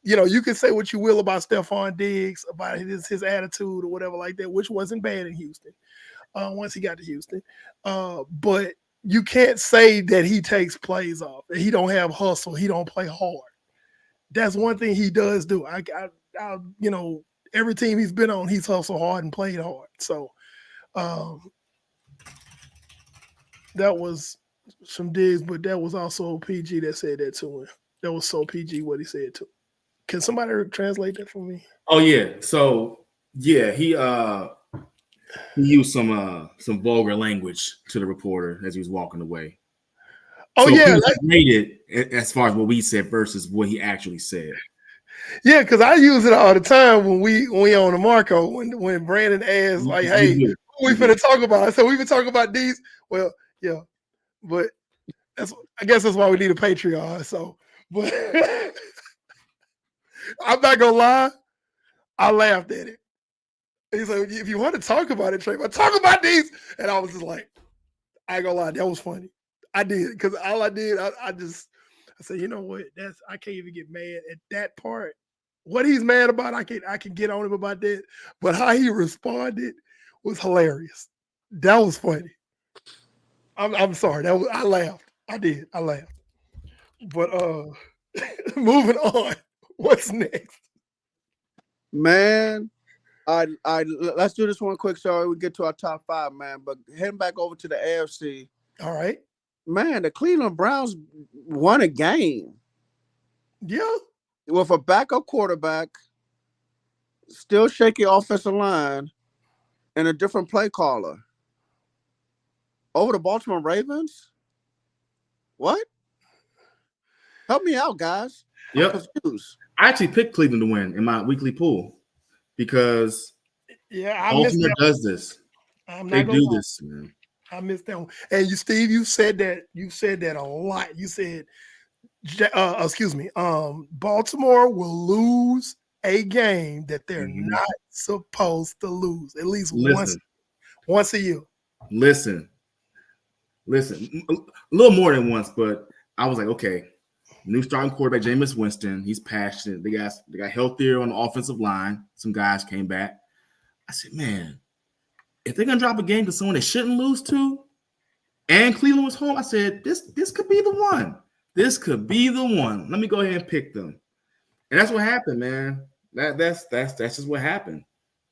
you know, you can say what you will about Stephon Diggs, about his attitude or whatever like that, which wasn't bad in Houston once he got to Houston. But you can't say that he takes plays off, that he don't have hustle, he don't play hard. That's one thing he does do. I you know, every team he's been on, he's hustled hard and played hard. So, that was some digs, but that was also PG that said that to him. That was so PG what he said to him. Can somebody translate that for me? Oh yeah. So yeah, he used some vulgar language to the reporter as he was walking away. Oh so yeah, rated as far as what we said versus what he actually said. Yeah, because I use it all the time when we on the Marco when Brandon asks like, "Hey, we finna talk about?" I said, "We been talking about these." Well, yeah, but I guess that's why we need a Patreon. So, but I'm not gonna lie, I laughed at it. He's like, "If you want to talk about it, Trey, but talk about these," and I was just like, "I ain't gonna lie, that was funny." I did because all I did, I said, you know what? I can't even get mad at that part. What he's mad about, I can get on him about that. But how he responded was hilarious. That was funny. I'm sorry. I laughed. I laughed. But moving on. What's next? Man, let's do this one quick so we get to our top 5, man. But heading back over to the AFC. All right. Man, the Cleveland Browns won a game. Yeah. With a backup quarterback, still shaky offensive line, and a different play caller. Over the Baltimore Ravens? What? Help me out, guys. Yep. I'm confused. I actually picked Cleveland to win in my weekly pool because I Baltimore does this. I'm They not gonna do lie. this, man. I missed that one. And you, Steve, you said that. You said that a lot. You said, excuse me. Baltimore will lose a game that they're Mhm. not supposed to lose at least Listen, once a year. listen, listen. A little more than once, but I was like, okay, new starting quarterback, Jameis Winston. He's passionate. They got healthier on the offensive line. Some guys came back. I said, man, if they're gonna drop a game to someone they shouldn't lose to, and Cleveland was home, I said, this could be the one. This could be the one. Let me go ahead and pick them. And that's what happened, man. That's just what happened.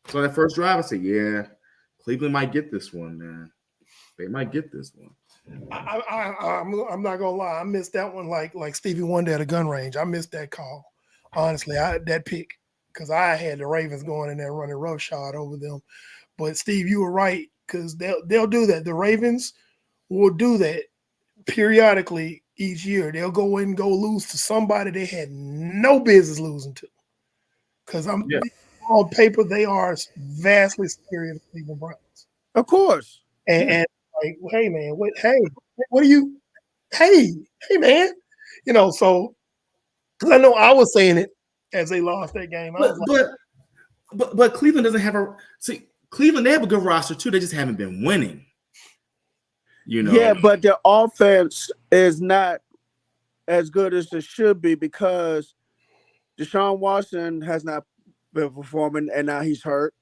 So that first drive, I said, yeah, Cleveland might get this one, man. They might get this one. I'm not gonna lie. I missed that one like Stevie Wonder at a gun range. I missed that call. Honestly, that pick because I had the Ravens going in there running roughshod over them. But Steve, you were right because they'll do that. The Ravens will do that periodically each year. They'll go in and go lose to somebody they had no business losing to. Because Yeah. on paper they are vastly superior to Cleveland Browns. Of course. And like, hey man, what are you? Hey man, so because I know I was saying it as they lost that game. I was like, But Cleveland doesn't have a see. Cleveland, they have a good roster too. They just haven't been winning. Yeah, but their offense is not as good as it should be because Deshaun Watson has not been performing, and now he's hurt.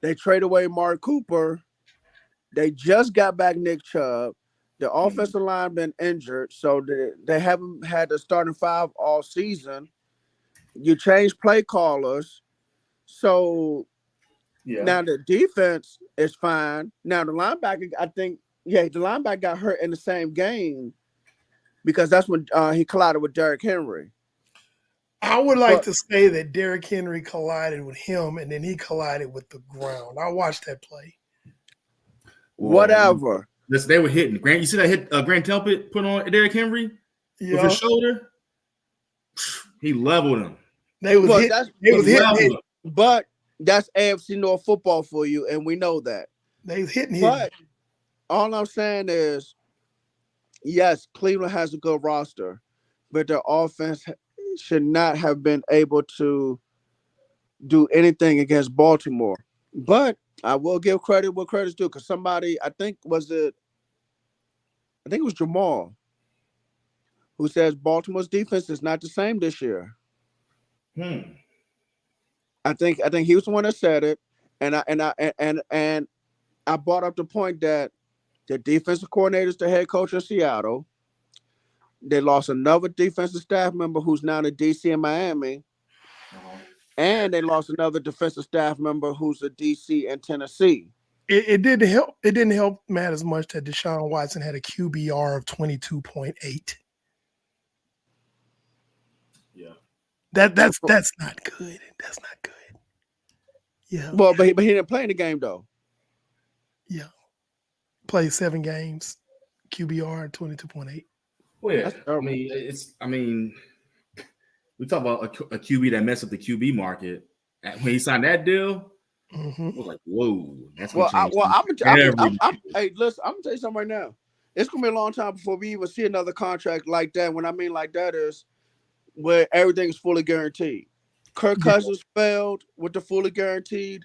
They trade away Mark Cooper. They just got back Nick Chubb. The offensive line been injured, so they haven't had the starting five all season. You change play callers, so now the defense is fine. Now the linebacker, I think, the linebacker got hurt in the same game because that's when he collided with Derrick Henry. I would like But to say that Derrick Henry collided with him and then he collided with the ground. I watched that play. whatever. Listen, they were hitting. Grant, you see that hit Grant Telpit put on Derrick Henry with his shoulder? He leveled him. They was hitting. But that's AFC North football for you, and we know that. They was hitting him. But all I'm saying is, yes, Cleveland has a good roster, but their offense should not have been able to do anything against Baltimore. But I will give credit where credit's due because somebody, I think it was Jamal, who says Baltimore's defense is not the same this year. I think he was the one that said it, and I brought up the point that the defensive coordinator is the head coach in Seattle. They lost another defensive staff member who's now the DC in Miami. And they lost another defensive staff member who's a DC in Tennessee. It didn't help. It didn't help Matt as much that Deshaun Watson had a QBR of 22.8. Yeah. That's not good. That's not good. Yeah. Well, but he didn't play in the game though. Yeah. Played 7 games, QBR 22.8. Well, yeah. I mean, we talk about a QB that messed up the QB market. When he signed that deal, I was like, whoa. That's hey, listen, I'm gonna tell you something right now. It's gonna be a long time before we even see another contract like that. When I mean like that is where everything is fully guaranteed. Kirk Cousins failed with the fully guaranteed,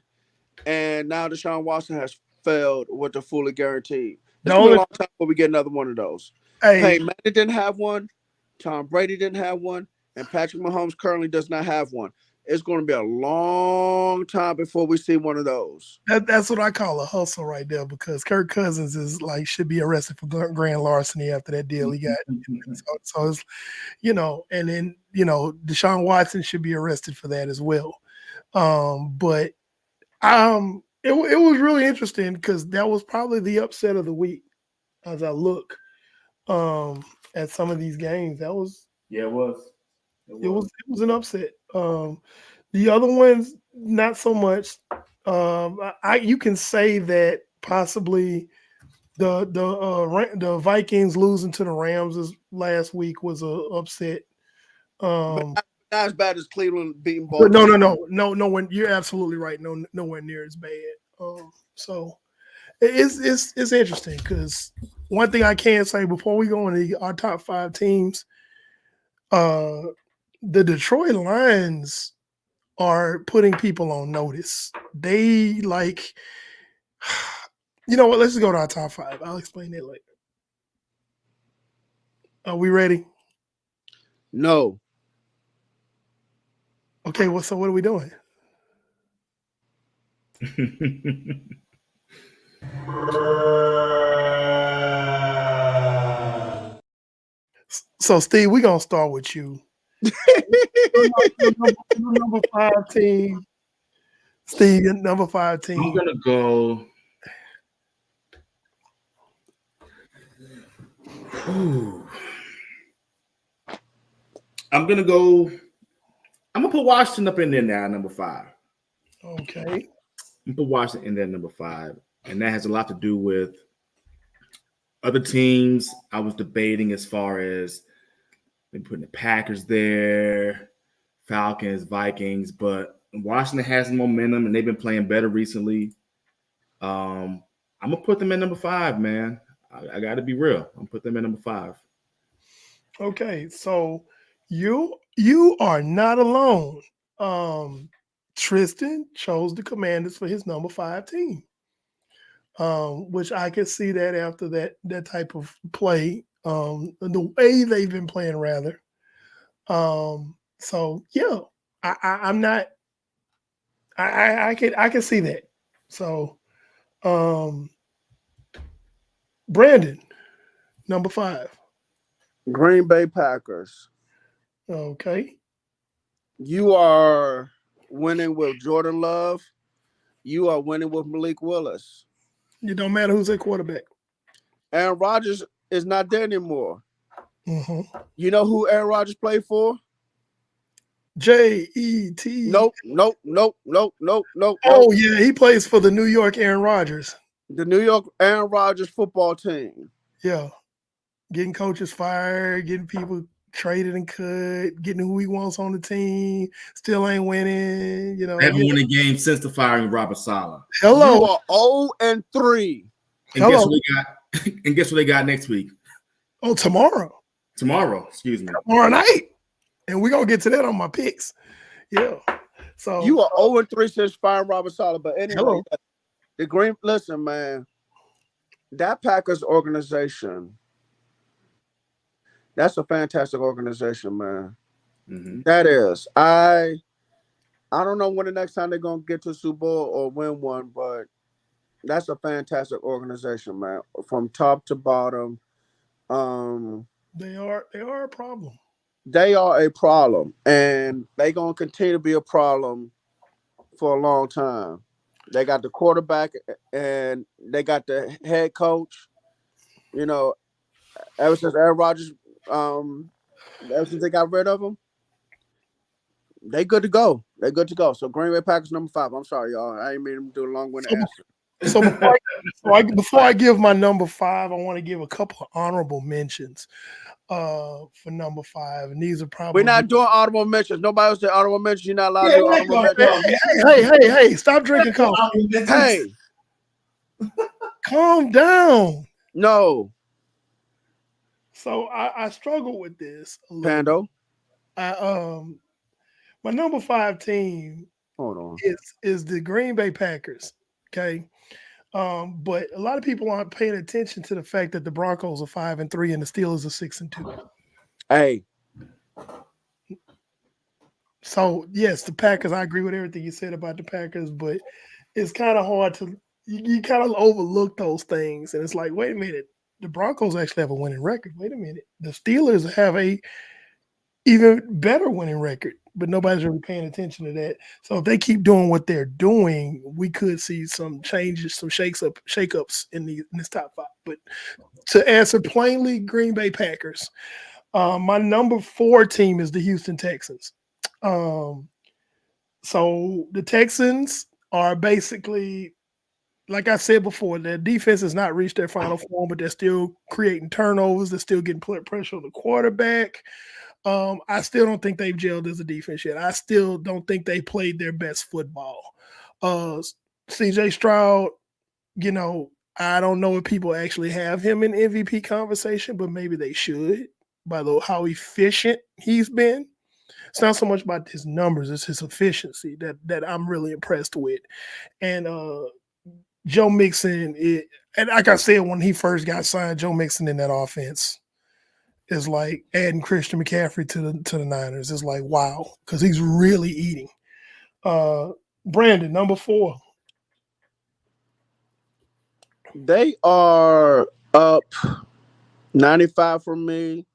and now Deshaun Watson has failed with the fully guaranteed. It's gonna be a long time before we get another one of those. Peyton Manning didn't have one, Tom Brady didn't have one, and Patrick Mahomes currently does not have one. It's going to be a long time before we see one of those. That's what I call a hustle right there because Kirk Cousins should be arrested for grand larceny after that deal he got. So it's, and then, Deshaun Watson should be arrested for that as well. But it was really interesting because that was probably the upset of the week as I look at some of these games. That was it was. It was an upset. The other ones, not so much. You can say that possibly the Vikings losing to the Rams last week was an upset. But not as bad as Cleveland beating Baltimore. No. Nowhere, you're absolutely right. Nowhere near as bad. So it's interesting because one thing I can say before we go into our top 5 teams, the Detroit Lions are putting people on notice. They like, you know what? Let's just go to our top 5. I'll explain that later. Are we ready? No. Okay. Well, so what are we doing? So, Steve, we're gonna start with you. Number 5 team. Steve, number 5 I'm team. gonna go. Ooh. I'm gonna go. I'm gonna put Washington up in there now, number 5. Okay. I'm gonna put Washington in there, number 5, and that has a lot to do with other teams. I was debating as far as maybe putting the Packers there, Falcons, Vikings, but Washington has momentum and they've been playing better recently. I'm gonna put them in number 5, man. I got to be real. I'm gonna put them in number 5. Okay. So you are not alone. Tristan chose the Commanders for his number 5 team. Which I could see that after that type of play, the way they've been playing rather. So yeah, I'm not. I can see that. So, Brandon, number 5. Green Bay Packers. Okay, You are winning with Jordan Love. You are winning with Malik Willis. it don't matter who's at quarterback. Aaron Rodgers is not there anymore. Mm-hmm. You know who Aaron Rodgers played for? JET. Nope. Oh yeah, he plays for the New York Aaron Rodgers. The New York Aaron Rodgers football team. Yeah, getting coaches fired, getting people traded and cut, getting who he wants on the team, still ain't winning. They haven't won a game since the firing of Robert Saleh. Hello. You are 0-3. And guess what they got? And guess what they got next week? Oh, tomorrow. Excuse me. Tomorrow night. And we're gonna get to that on my picks. Yeah. So You are 0-3 since firing Robert Saleh. But anyway, hello. the Green. Listen, man, that Packers organization. That's a fantastic organization, man. Mm-hmm. That is. I don't know when the next time they're gonna get to a Super Bowl or win one, but that's a fantastic organization, man. From top to bottom. They are a problem. They are a problem, and they're gonna continue to be a problem for a long time. They got the quarterback and they got the head coach. You know, ever since Aaron Rodgers, ever since they got rid of him, they good to go. They good to go. So Green Bay Packers number 5. I'm sorry, y'all. I ain't mean to do a long-winded answer. So before I give my number 5, I want to give a couple of honorable mentions for number 5. And these are probably We're not doing audible mentions. Nobody else said audible mentions. You're not allowed to do audible mentions. Hey, stop drinking coffee. Hey, Calm down. no. So I struggle with this a little. Pando. My number 5 team Hold on. is the Green Bay Packers. Okay. But a lot of people aren't paying attention to the fact that the Broncos are 5-3 and the Steelers are 6-2. Hey. So yes, the Packers. I agree with everything you said about the Packers, but it's kind of hard to you kind of overlook those things, and it's like, wait a minute, the Broncos actually have a winning record. Wait a minute, the Steelers have a even better winning record, but nobody's really paying attention to that. So if they keep doing what they're doing, we could see some changes, some shakeups in this top 5. But to answer plainly, Green Bay Packers. My number 4 team is the Houston Texans. So the Texans are basically, like I said before, their defense has not reached their final form, but they're still creating turnovers. They're still getting pressure on the quarterback. I still don't think they've gelled as a defense yet. I still don't think they played their best football. CJ Stroud, you know, I don't know if people actually have him in MVP conversation, but maybe they should by how efficient he's been. It's not so much about his numbers, it's his efficiency that I'm really impressed with. And Joe Mixon, and like I said, when he first got signed, Joe Mixon in that offense is like adding Christian McCaffrey to the Niners. It's like, wow, because he's really eating. Brandon, number 4. They are up 95 from me.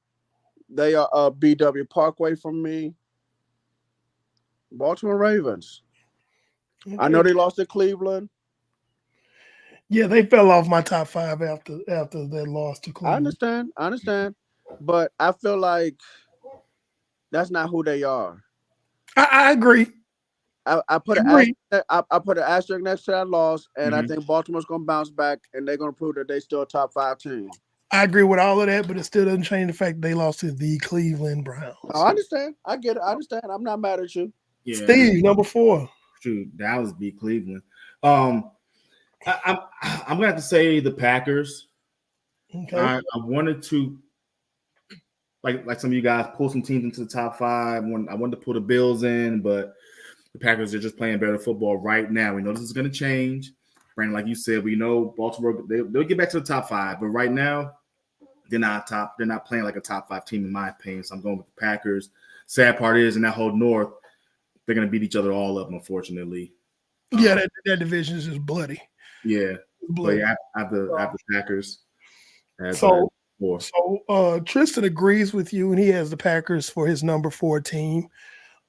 They are up BW Parkway from me. Baltimore Ravens. Okay. I know they lost to Cleveland. Yeah, they fell off my top 5 after they lost to Cleveland. I understand. But I feel like that's not who they are. I agree. I put an asterisk next to that loss, and I think Baltimore's going to bounce back, and they're going to prove that they still a top 5 team. I agree with all of that, but it still doesn't change the fact they lost to the Cleveland Browns. Oh, I understand. I get it. I understand. I'm not mad at you. Yeah. Steve, number 4. Shoot, Dallas beat Cleveland. I'm gonna have to say the Packers. Okay. I wanted to, like some of you guys, pull some teams into the top 5. I wanted to pull the Bills in, but the Packers are just playing better football right now. We know this is going to change. Brandon, like you said, we know Baltimore, they'll get back to the top 5, but right now they're not top. They're not playing like a top 5 team in my opinion. So I'm going with the Packers. Sad part is in that whole North, they're going to beat each other all up, unfortunately. Yeah, that division is just bloody. Yeah, bloody. But yeah, I have the Packers. So Tristan agrees with you, and he has the Packers for his number 4 team.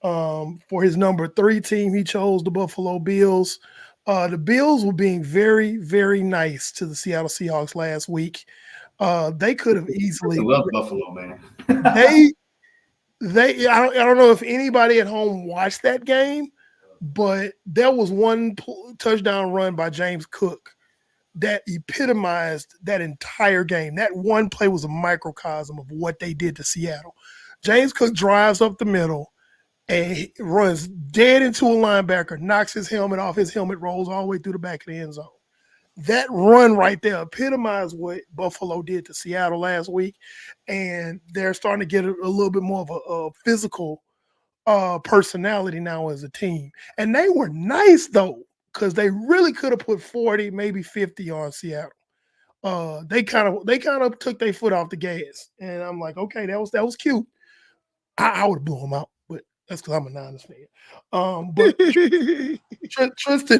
For his number 3 team, he chose the Buffalo Bills. The Bills were being very, very nice to the Seattle Seahawks last week. They could have easily. I love Buffalo, man. I don't know if anybody at home watched that game, but there was one touchdown run by James Cook that epitomized that entire game. That one play was a microcosm of what they did to Seattle. James Cook drives up the middle and runs dead into a linebacker, knocks his helmet off. His helmet rolls all the way through the back of the end zone. That run right there epitomized what Buffalo did to Seattle last week, and they're starting to get a little bit more of a physical personality now as a team. And they were nice, though, because they really could have put 40, maybe 50 on Seattle. They kind of took their foot off the gas, and I'm like, okay, that was cute. I would have blew them out, but that's because I'm a Niners fan. But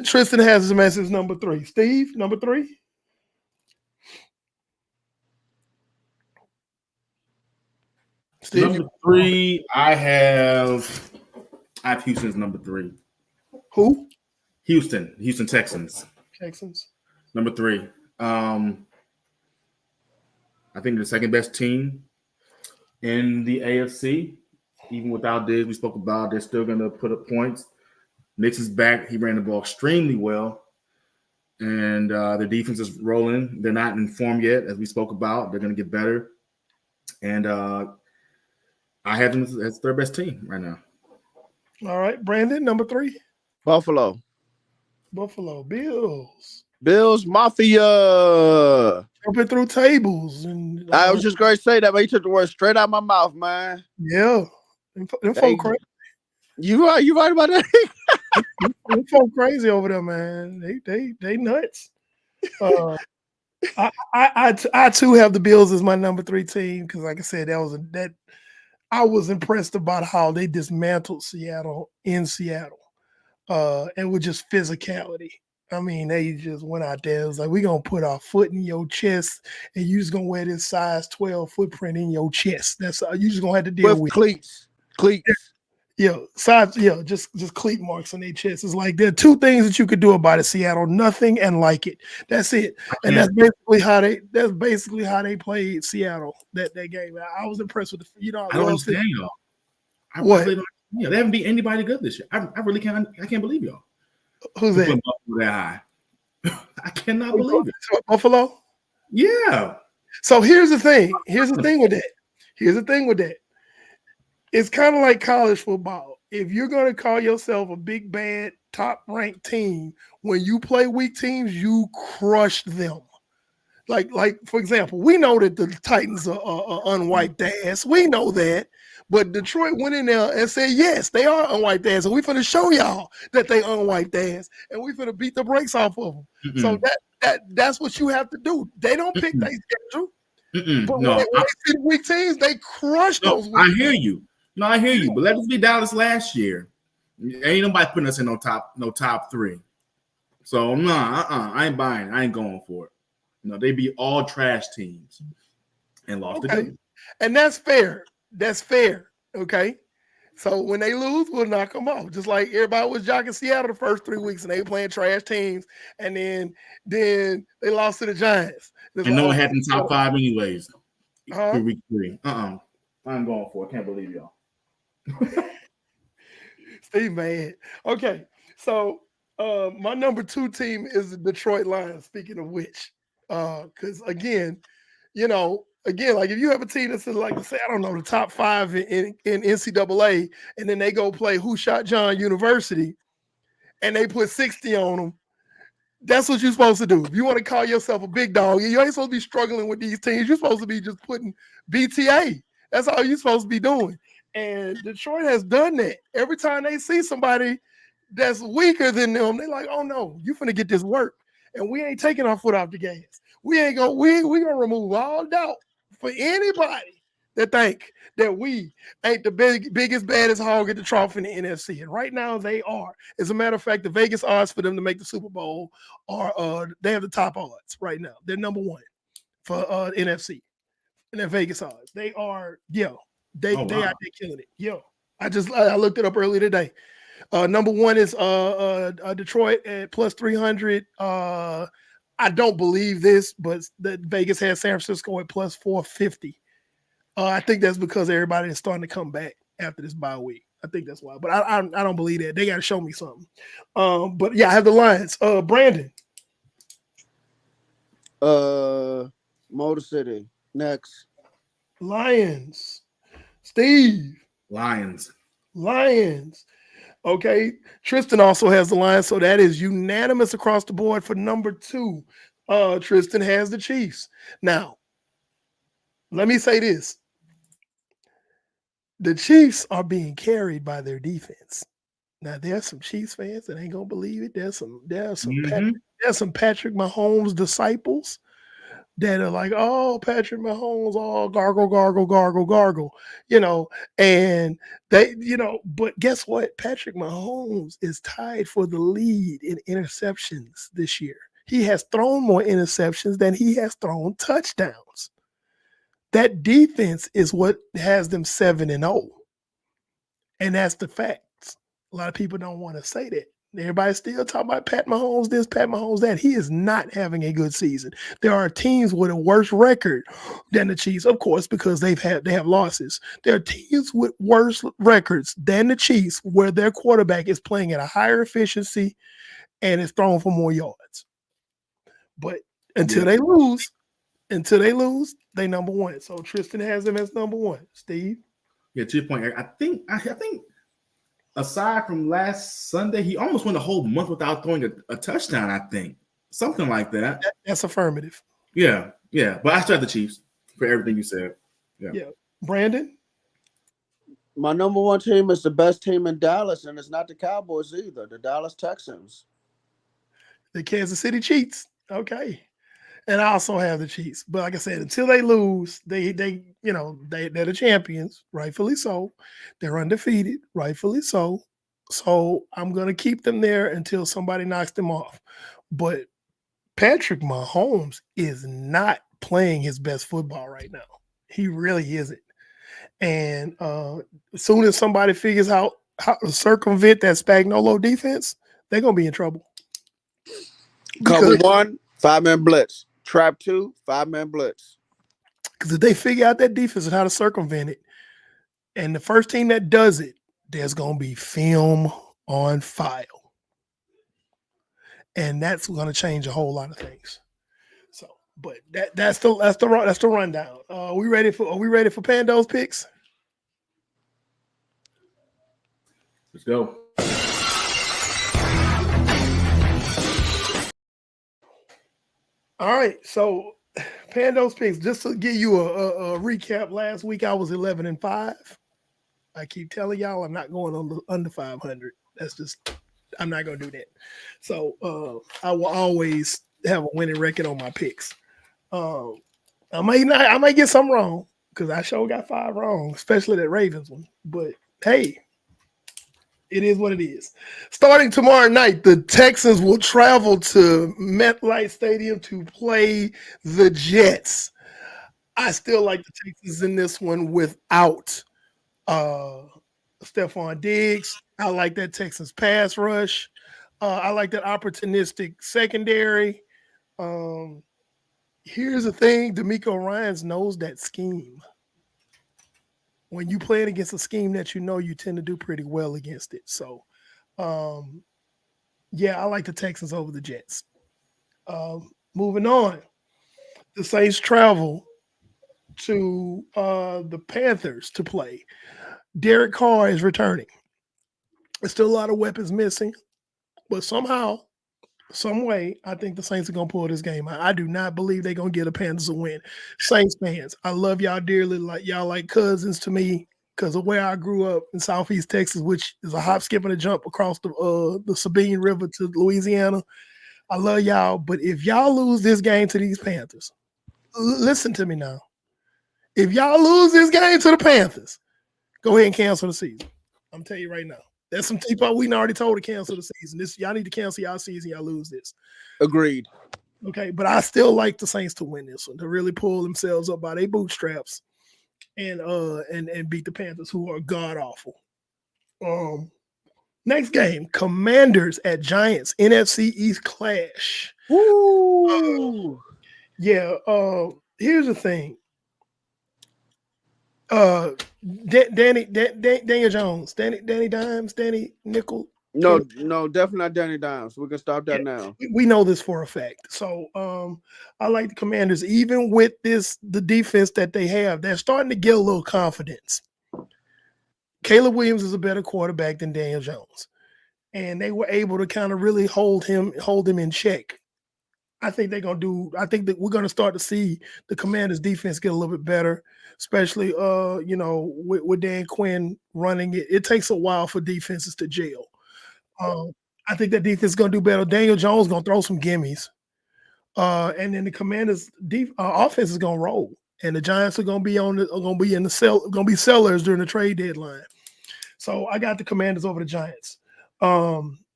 Tristan has his message number 3. Steve, number 3. Steve, number 3, I have Houston's number 3. Who? Houston Texans. Texans. Number 3. I think the second best team in the AFC. Even without Diggs, we spoke about, they're still going to put up points. Nix is back. He ran the ball extremely well. And their defense is rolling. They're not in form yet, as we spoke about. They're going to get better. And I have them as their best team right now. All right. Brandon, number 3. Buffalo Bills. Bills Mafia. Jumping through tables. And I was just going to say that, but he took the word straight out of my mouth, man. Yeah. Them folk crazy. You right about that? Them folk crazy over there, man. They nuts. I too have the Bills as my number 3 team because, like I said, I was impressed about how they dismantled Seattle in Seattle, and with just physicality. I mean, they just went out there. It was like, we're going to put our foot in your chest, and you're just going to wear this size 12 footprint in your chest. That's all. You just going to have to deal with cleats. Yeah, size. Yeah, just cleat marks on their chest. It's like there are 2 things that you could do about it, Seattle: nothing and like it. That's it. And that's basically how they played Seattle that game. I was impressed with the. I don't understand y'all. What? They haven't beat anybody good this year. I really can't. I can't believe y'all. Who's that? That high. I cannot believe it. Buffalo. Yeah. So here's the thing. Here's the thing with that. It's kind of like college football. if you're gonna call yourself a big bad top ranked team, when you play weak teams, you crush them. Like for example, we know that the Titans are unwiped ass. We know that. But Detroit went in there and said, yes, they are unwiped ass. And we finna show y'all that they unwiped ass. And we finna beat the brakes off of them. So Mm-mm. that's what you have to do. They don't pick Mm-mm. their schedule. Mm-mm. But when No, they see the weak teams, they crush no, those weak I hear teams. you. No, I hear you. But let us be Dallas last year. Ain't nobody putting us in no top three. So no, I ain't buying. I ain't going for it. No, they be all trash teams and lost to Okay. them. And that's fair. That's fair. Okay. So when they lose, we'll knock them off. Just like everybody was jocking Seattle the first 3 weeks and they were playing trash teams. And then they lost to the Giants. It's And like, no one had okay, them top five anyways huh? through week three. I'm going for it. Can't believe y'all. Steve mad. Okay. So my number 2 team is the Detroit Lions, speaking of which. Because again, like if you have a team that's in, like, say, I don't know, the top 5 in NCAA, and then they go play Who Shot John University and they put 60 on them. That's what you're supposed to do. If you want to call yourself a big dog, you ain't supposed to be struggling with these teams. You're supposed to be just putting BTA. That's all you're supposed to be doing. And Detroit has done that. Every time they see somebody that's weaker than them, they're like, oh no, you finna get this work. And we ain't taking our foot off the gas. We ain't gonna we gonna remove all doubt for anybody that think that we ain't the biggest, baddest hog at the trough in the NFC. And right now they are. As a matter of fact, the Vegas odds for them to make the Super Bowl are they have the top odds right now. They're number 1 for NFC and their Vegas odds. They are, Oh they wow. out there killing it. I looked it up earlier today. Number 1 is Detroit at plus 300. I don't believe this, but the Vegas has San Francisco at plus 450. I think that's because everybody is starting to come back after this bye week. I think that's why. But I don't believe that. They got to show me something. But yeah, I have the Lions. Brandon. Motor City next. Lions. Steve. Lions. Lions. Okay. Tristan also has the Lions, so that is unanimous across the board for number 2. Tristan has the Chiefs. Now, let me say this. The Chiefs are being carried by their defense. Now there's some Chiefs fans that ain't gonna believe it. There's some Patrick Mahomes disciples that are like, oh, Patrick Mahomes, all gargle, gargle, gargle, gargle, and but guess what? Patrick Mahomes is tied for the lead in interceptions this year. He has thrown more interceptions than he has thrown touchdowns. That defense is what has them 7-0. And that's the facts. A lot of people don't want to say that. Everybody's still talking about Pat Mahomes this, Pat Mahomes that. He is not having a good season. There are teams with a worse record than the Chiefs, of course, because they have losses. There are teams with worse records than the Chiefs where their quarterback is playing at a higher efficiency and is throwing for more yards. But until they lose, they number 1. So Tristan has them as number 1. Steve? Yeah, to your point, Eric, I think aside from last Sunday, he almost went a whole month without throwing a touchdown, I think. Something like that. That's affirmative. Yeah. But I still have the Chiefs for everything you said. Yeah. Brandon? My number 1 team is the best team in Dallas, and it's not the Cowboys either. The Dallas Texans. The Kansas City Chiefs. Okay. And I also have the Chiefs. But like I said, until they lose, they're the champions, rightfully so. They're undefeated, rightfully so. So I'm going to keep them there until somebody knocks them off. But Patrick Mahomes is not playing his best football right now. He really isn't. And as soon as somebody figures out how to circumvent that Spagnuolo defense, they're going to be in trouble. Cover 1, 5-man blitz. Trap 2, 5-man blitz. Because if they figure out that defense and how to circumvent it, and the first team that does it, there's going to be film on file. And that's going to change a whole lot of things. So, but that's the rundown. Are we ready for Pando's picks? Let's go. All right, so Pando's picks. Just to give you a recap, last week I was 11-5. I keep telling y'all I'm not going on under 500. That's just I'm not gonna do that. So I will always have a winning record on my picks. I might get some wrong because I sure got 5 wrong, especially that Ravens one. But hey, it is what it is. Starting tomorrow night, the Texans will travel to MetLife Stadium to play the Jets. I still like the Texans in this one without Stephon Diggs. I like that Texans pass rush. I like that opportunistic secondary. Here's the thing: D'Amico Ryans knows that scheme. When you playing against a scheme that you know, you tend to do pretty well against it. So, yeah, I like the Texans over the Jets. Moving on, the Saints travel to the Panthers to play. Derek Carr is returning. There's still a lot of weapons missing, but somehow, some way, I think the Saints are going to pull this game out. I do not believe they're going to get the Panthers a win. Saints fans, I love y'all dearly. Like y'all like cousins to me because of where I grew up in Southeast Texas, which is a hop, skip, and a jump across the Sabine River to Louisiana. I love y'all, but if y'all lose this game to these Panthers, listen to me now. If y'all lose this game to the Panthers, go ahead and cancel the season. I'm telling you right now. There's some people we already told to cancel the season. Y'all need to cancel y'all season. Y'all lose this. Agreed. Okay, but I still like the Saints to win this one, to really pull themselves up by their bootstraps and beat the Panthers, who are god awful. Next game, Commanders at Giants, NFC East clash. Woo! Here's the thing. Daniel Jones, Danny Dimes, Danny Nickel. No, definitely not Danny Dimes. We can stop that now. We know this for a fact. So I like the Commanders, even with the defense that they have, they're starting to get a little confidence. Caleb Williams is a better quarterback than Daniel Jones, and they were able to kind of really hold him in check. I think that we're gonna start to see the Commanders defense get a little bit better, especially with Dan Quinn running it. It takes a while for defenses to gel. I think that defense is gonna do better. Daniel Jones is gonna throw some gimmies. And then the Commanders' offense is gonna roll, and the Giants are gonna be sellers during the trade deadline. So I got the Commanders over the Giants.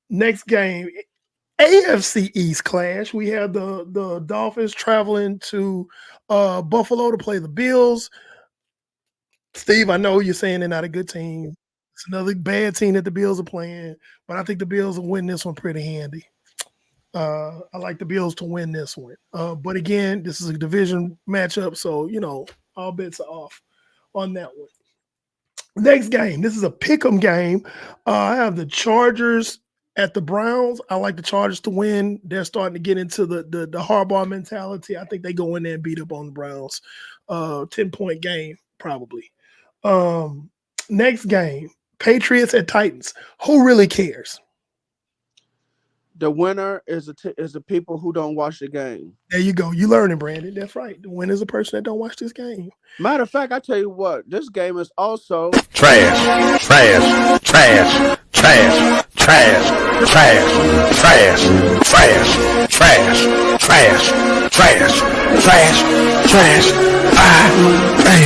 Next game, AFC East clash. We have the Dolphins traveling to Buffalo to play the Bills. Steve, I know you're saying they're not a good team. It's another bad team that the Bills are playing, but I think the Bills will win this one pretty handy. I like the Bills to win this one. But again, this is a division matchup, so, all bets are off on that one. Next game, this is a pick'em game. I have the Chargers at the Browns. I like the Chargers to win. They're starting to get into the Harbaugh mentality. I think they go in there and beat up on the Browns. 10-point game, probably. Next game, Patriots at Titans. Who really cares? The winner is the people who don't watch the game. There you go. You learning, Brandon. That's right. The winner is a person that don't watch this game. Matter of fact, I tell you what, this game is also Trash, trash, trash, trash, trash, trash, trash, trash, trash, trash, trash, trash, trash. I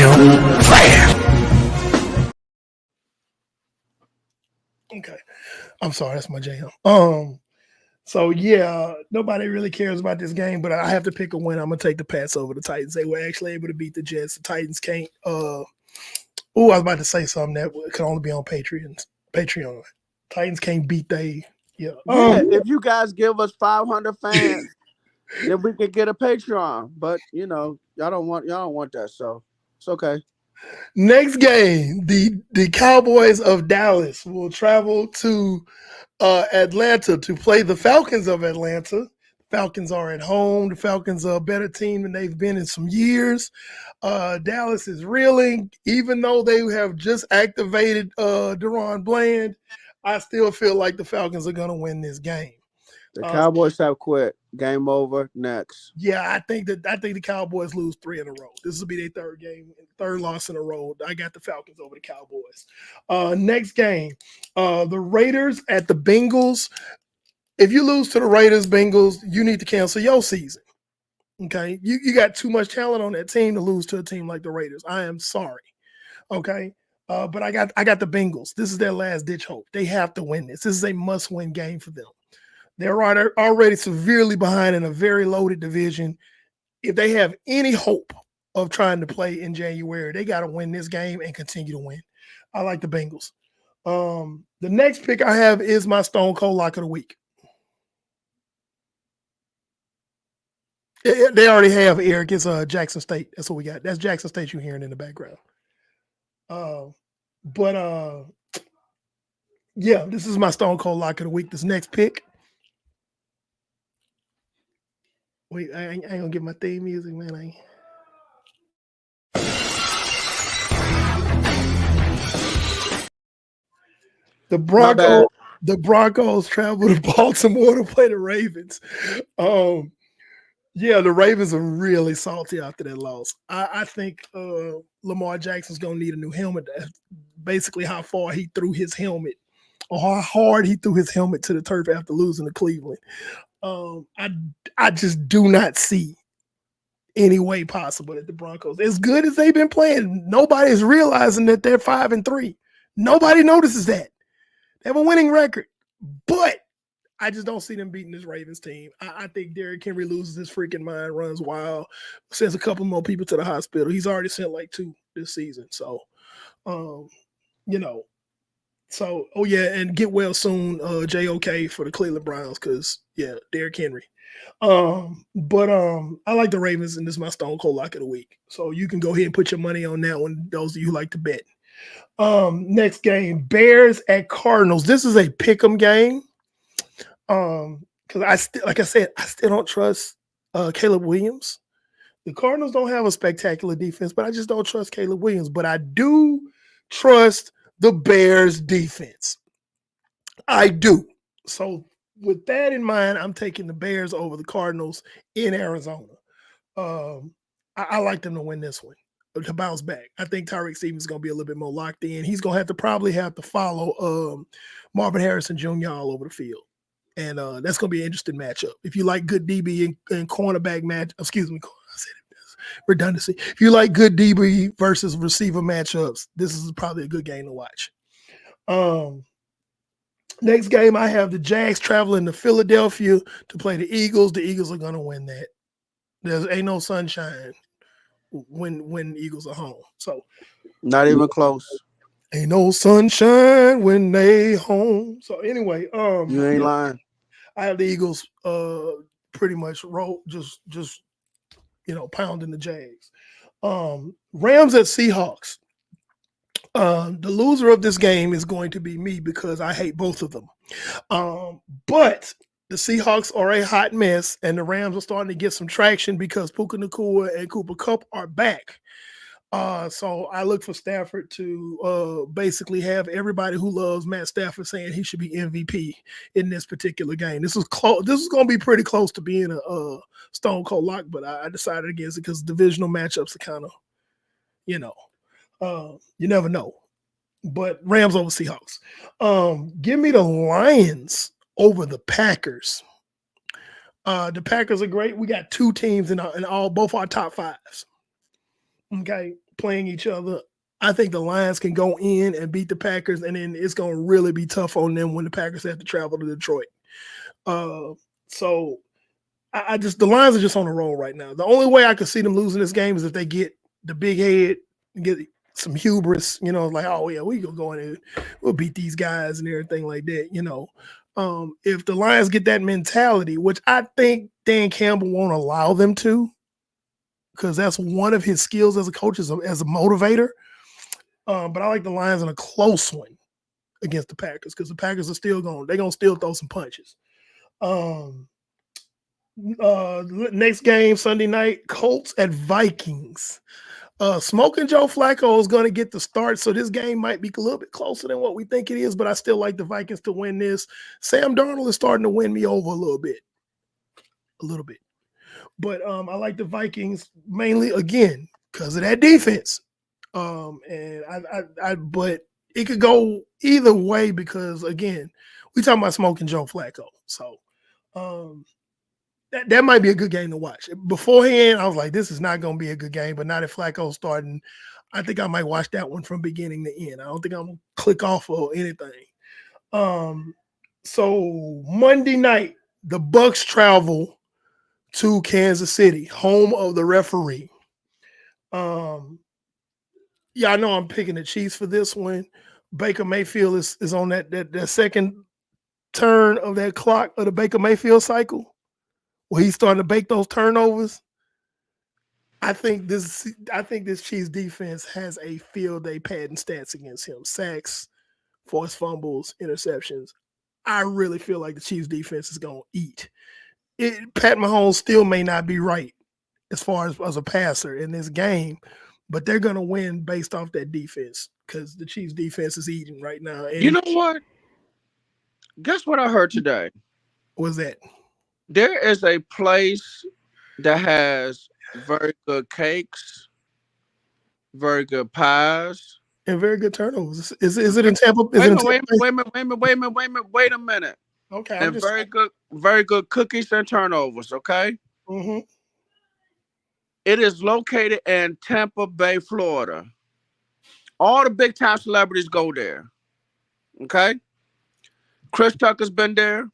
am trash. Okay. I'm sorry, that's my jam. So yeah, nobody really cares about this game, but I have to pick a win. I'm gonna take the Pats over the Titans. They were actually able to beat the Jets. The Titans can't. I was about to say something that can only be on Patreon. Titans can't beat they. Yeah. If you guys give us 500 fans, then we could get a Patreon. But y'all don't want that, so it's okay. Next game, the Cowboys of Dallas will travel to Atlanta to play the Falcons of Atlanta. The Falcons are at home. The Falcons are a better team than they've been in some years. Dallas is reeling, even though they have just activated Deron Bland. I still feel like the Falcons are gonna win this game. The Cowboys have quit. Game over. Next. Yeah, I think the Cowboys lose 3 in a row. This will be their third game, third loss in a row. I got the Falcons over the Cowboys. Next game, the Raiders at the Bengals. If you lose to the Raiders, Bengals, you need to cancel your season. Okay, you got too much talent on that team to lose to a team like the Raiders. I am sorry. Okay, but I got the Bengals. This is their last ditch hope. They have to win this. This is a must win game for them. They're already severely behind in a very loaded division. If they have any hope of trying to play in January, they got to win this game and continue to win. I like the Bengals. The next pick I have is my Stone Cold Lock of the Week. They already have, Eric. It's Jackson State. That's what we got. That's Jackson State you're hearing in the background. Yeah, this is my Stone Cold Lock of the Week. This next pick. Wait, I ain't gonna get my theme music, man. The Broncos travel to Baltimore to play the Ravens. Yeah, the Ravens are really salty after that loss. I think Lamar Jackson's gonna need a new helmet. That's basically how far he threw his helmet, or how hard he threw his helmet to the turf after losing to Cleveland. I just do not see any way possible that the Broncos, as good as they've been playing, nobody's realizing that they're 5-3. Nobody notices that. They have a winning record, but I just don't see them beating this Ravens team. I think Derrick Henry loses his freaking mind, runs wild, sends a couple more people to the hospital. He's already sent like 2 this season. So, and get well soon, JOK for the Cleveland Browns, because, yeah, Derrick Henry. I like the Ravens, and this is my Stone Cold Lock of the Week. So you can go ahead and put your money on that one, those of you who like to bet. Next game, Bears at Cardinals. This is a pick'em game. Because I still don't trust Caleb Williams. The Cardinals don't have a spectacular defense, but I just don't trust Caleb Williams. But I do trust the Bears defense. I do. So with that in mind, I'm taking the Bears over the Cardinals in Arizona. I like them to win this one, to bounce back. I think Tyreek Stevens is going to be a little bit more locked in. He's going to probably have to follow Marvin Harrison Jr. all over the field. And that's going to be an interesting matchup. If you like good DB and cornerback I said it, redundancy. If you like good DB versus receiver matchups, this is probably a good game to watch. Next game, I have the Jags traveling to Philadelphia to play the Eagles. The Eagles are going to win that. There ain't no sunshine when the Eagles are home. So not even close. Ain't no sunshine when they home. So anyway, you ain't lying. I have the Eagles pretty much pounding the Jags. Rams at Seahawks. The loser of this game is going to be me because I hate both of them. But the Seahawks are a hot mess, and the Rams are starting to get some traction because Puka Nacua and Cooper Kupp are back. So I look for Stafford to basically have everybody who loves Matt Stafford saying he should be MVP in this particular game. This is close. This is going to be pretty close to being a Stone Cold Lock, but I decided against it because divisional matchups are kind of, you never know. But Rams over Seahawks. Give me the Lions over the Packers. The Packers are great. We got 2 teams in both our top 5s. Okay, playing each other. I think the Lions can go in and beat the Packers, and then it's going to really be tough on them when the Packers have to travel to Detroit. So the Lions are just on a roll right now. The only way I could see them losing this game is if they get the big head and get some hubris, like, oh yeah, we gonna go in and we'll beat these guys and everything like that, If the Lions get that mentality, which I think Dan Campbell won't allow them to, because that's one of his skills as a coach, as a motivator. But I like the Lions in a close one against the Packers, because the Packers are still they're going to still throw some punches. Next game, Sunday night, Colts at Vikings. Smoking Joe Flacco is going to get the start, so this game might be a little bit closer than what we think it is, but I still like the Vikings to win this. Sam Darnold is starting to win me over a little bit. But I like the Vikings mainly, again, because of that defense. And but it could go either way because, again, we talking about Smoking Joe Flacco. So that might be a good game to watch. Beforehand, I was like, this is not going to be a good game. But now that Flacco's starting, I think I might watch that one from beginning to end. I don't think I'm going to click off or anything. So Monday night, the Bucs travel to Kansas City, home of the referee. Yeah, I know I'm picking the Chiefs for this one. Baker Mayfield is on that second turn of that clock of the Baker Mayfield cycle, where he's starting to bake those turnovers. I think this Chiefs defense has a field day padding stats against him: sacks, forced fumbles, interceptions. I really feel like the Chiefs defense is going to eat. Pat Mahomes still may not be right as far as a passer in this game, but they're going to win based off that defense because the Chiefs defense is eating right now. And You know what? Guess what I heard today? what's that? There is a place that has very good cakes, very good pies. And very good turnovers. Is it in Tampa? Wait a minute, wait a minute. Okay, And very good cookies and turnovers, okay? Mm-hmm. It is located in Tampa Bay, Florida. All the big time celebrities go there. Okay? Chris Tucker's been there.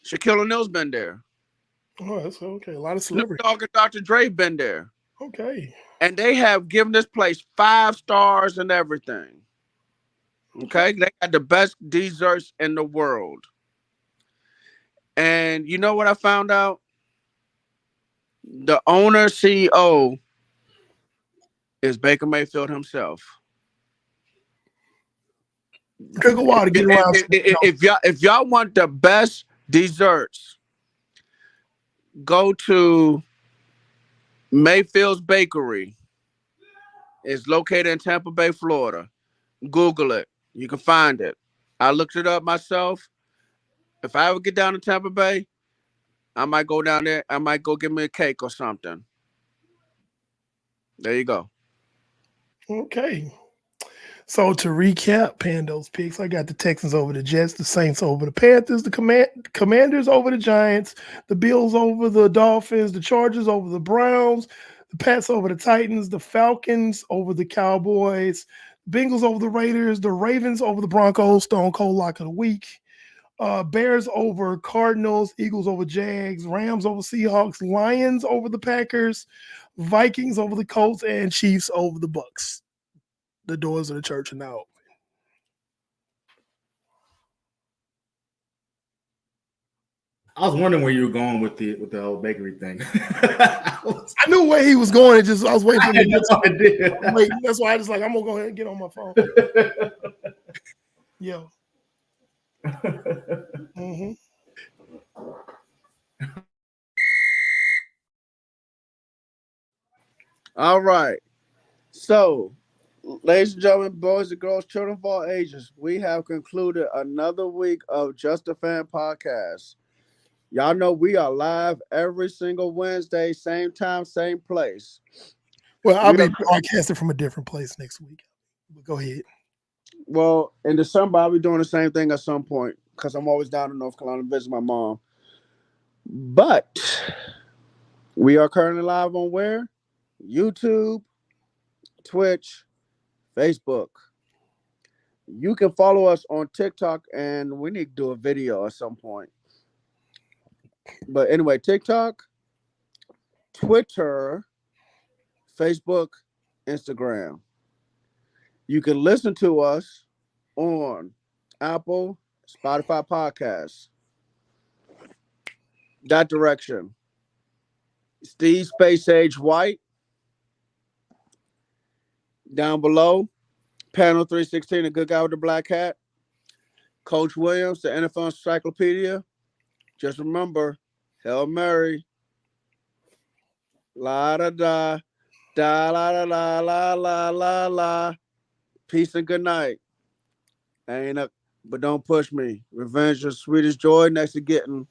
Shaquille O'Neal's been there. Oh, that's okay. A lot of Snoop celebrities. Dogg and Dr. Dre been there. Okay. And they have given this place 5 stars and everything. Okay? They got the best desserts in the world. And you know what I found out? The owner, CEO, is Baker Mayfield himself. Took a while to get around. If y'all want the best desserts, go to Mayfield's Bakery. It's located in Tampa Bay, Florida. Google it. You can find it. I looked it up myself. If I ever get down to Tampa Bay, I might go down there. I might go get me a cake or something. There you go. Okay. So to recap, Pando's picks, I got the Texans over the Jets, the Saints over the Panthers, the Commanders over the Giants, the Bills over the Dolphins, the Chargers over the Browns, the Pats over the Titans, the Falcons over the Cowboys, Bengals over the Raiders, the Ravens over the Broncos, Stone Cold Lock of the Week, Bears over Cardinals, Eagles over Jags, Rams over Seahawks, Lions over the Packers, Vikings over the Colts, and Chiefs over the Bucks. The doors of the church are now open. I was wondering where you were going with the whole bakery thing. I knew where he was going. I was waiting for him to get I did. wait. That's why I just I'm gonna go ahead and get on my phone. Yeah. Mm-hmm. All right. So, ladies and gentlemen, boys and girls, children of all ages, we have concluded another week of Just a Fan podcast. Y'all know we are live every single Wednesday, same time, same place. Well, I'll be broadcasting from a different place next week. But go ahead. Well, in December, I'll be doing the same thing at some point because I'm always down in North Carolina to visit my mom. But we are currently live on where? YouTube, Twitch, Facebook. You can follow us on TikTok, and we need to do a video at some point. But anyway, TikTok, Twitter, Facebook, Instagram. You can listen to us on Apple, Spotify podcasts. That direction. Steve Space Age White. Down below, Panel 316, the good guy with the black hat. Coach Williams, the NFL Encyclopedia. Just remember, Hail Mary. La da da. Da la la la la la la la. Peace and good night. Ain't a, but don't push me. Revenge is sweetest joy next to getting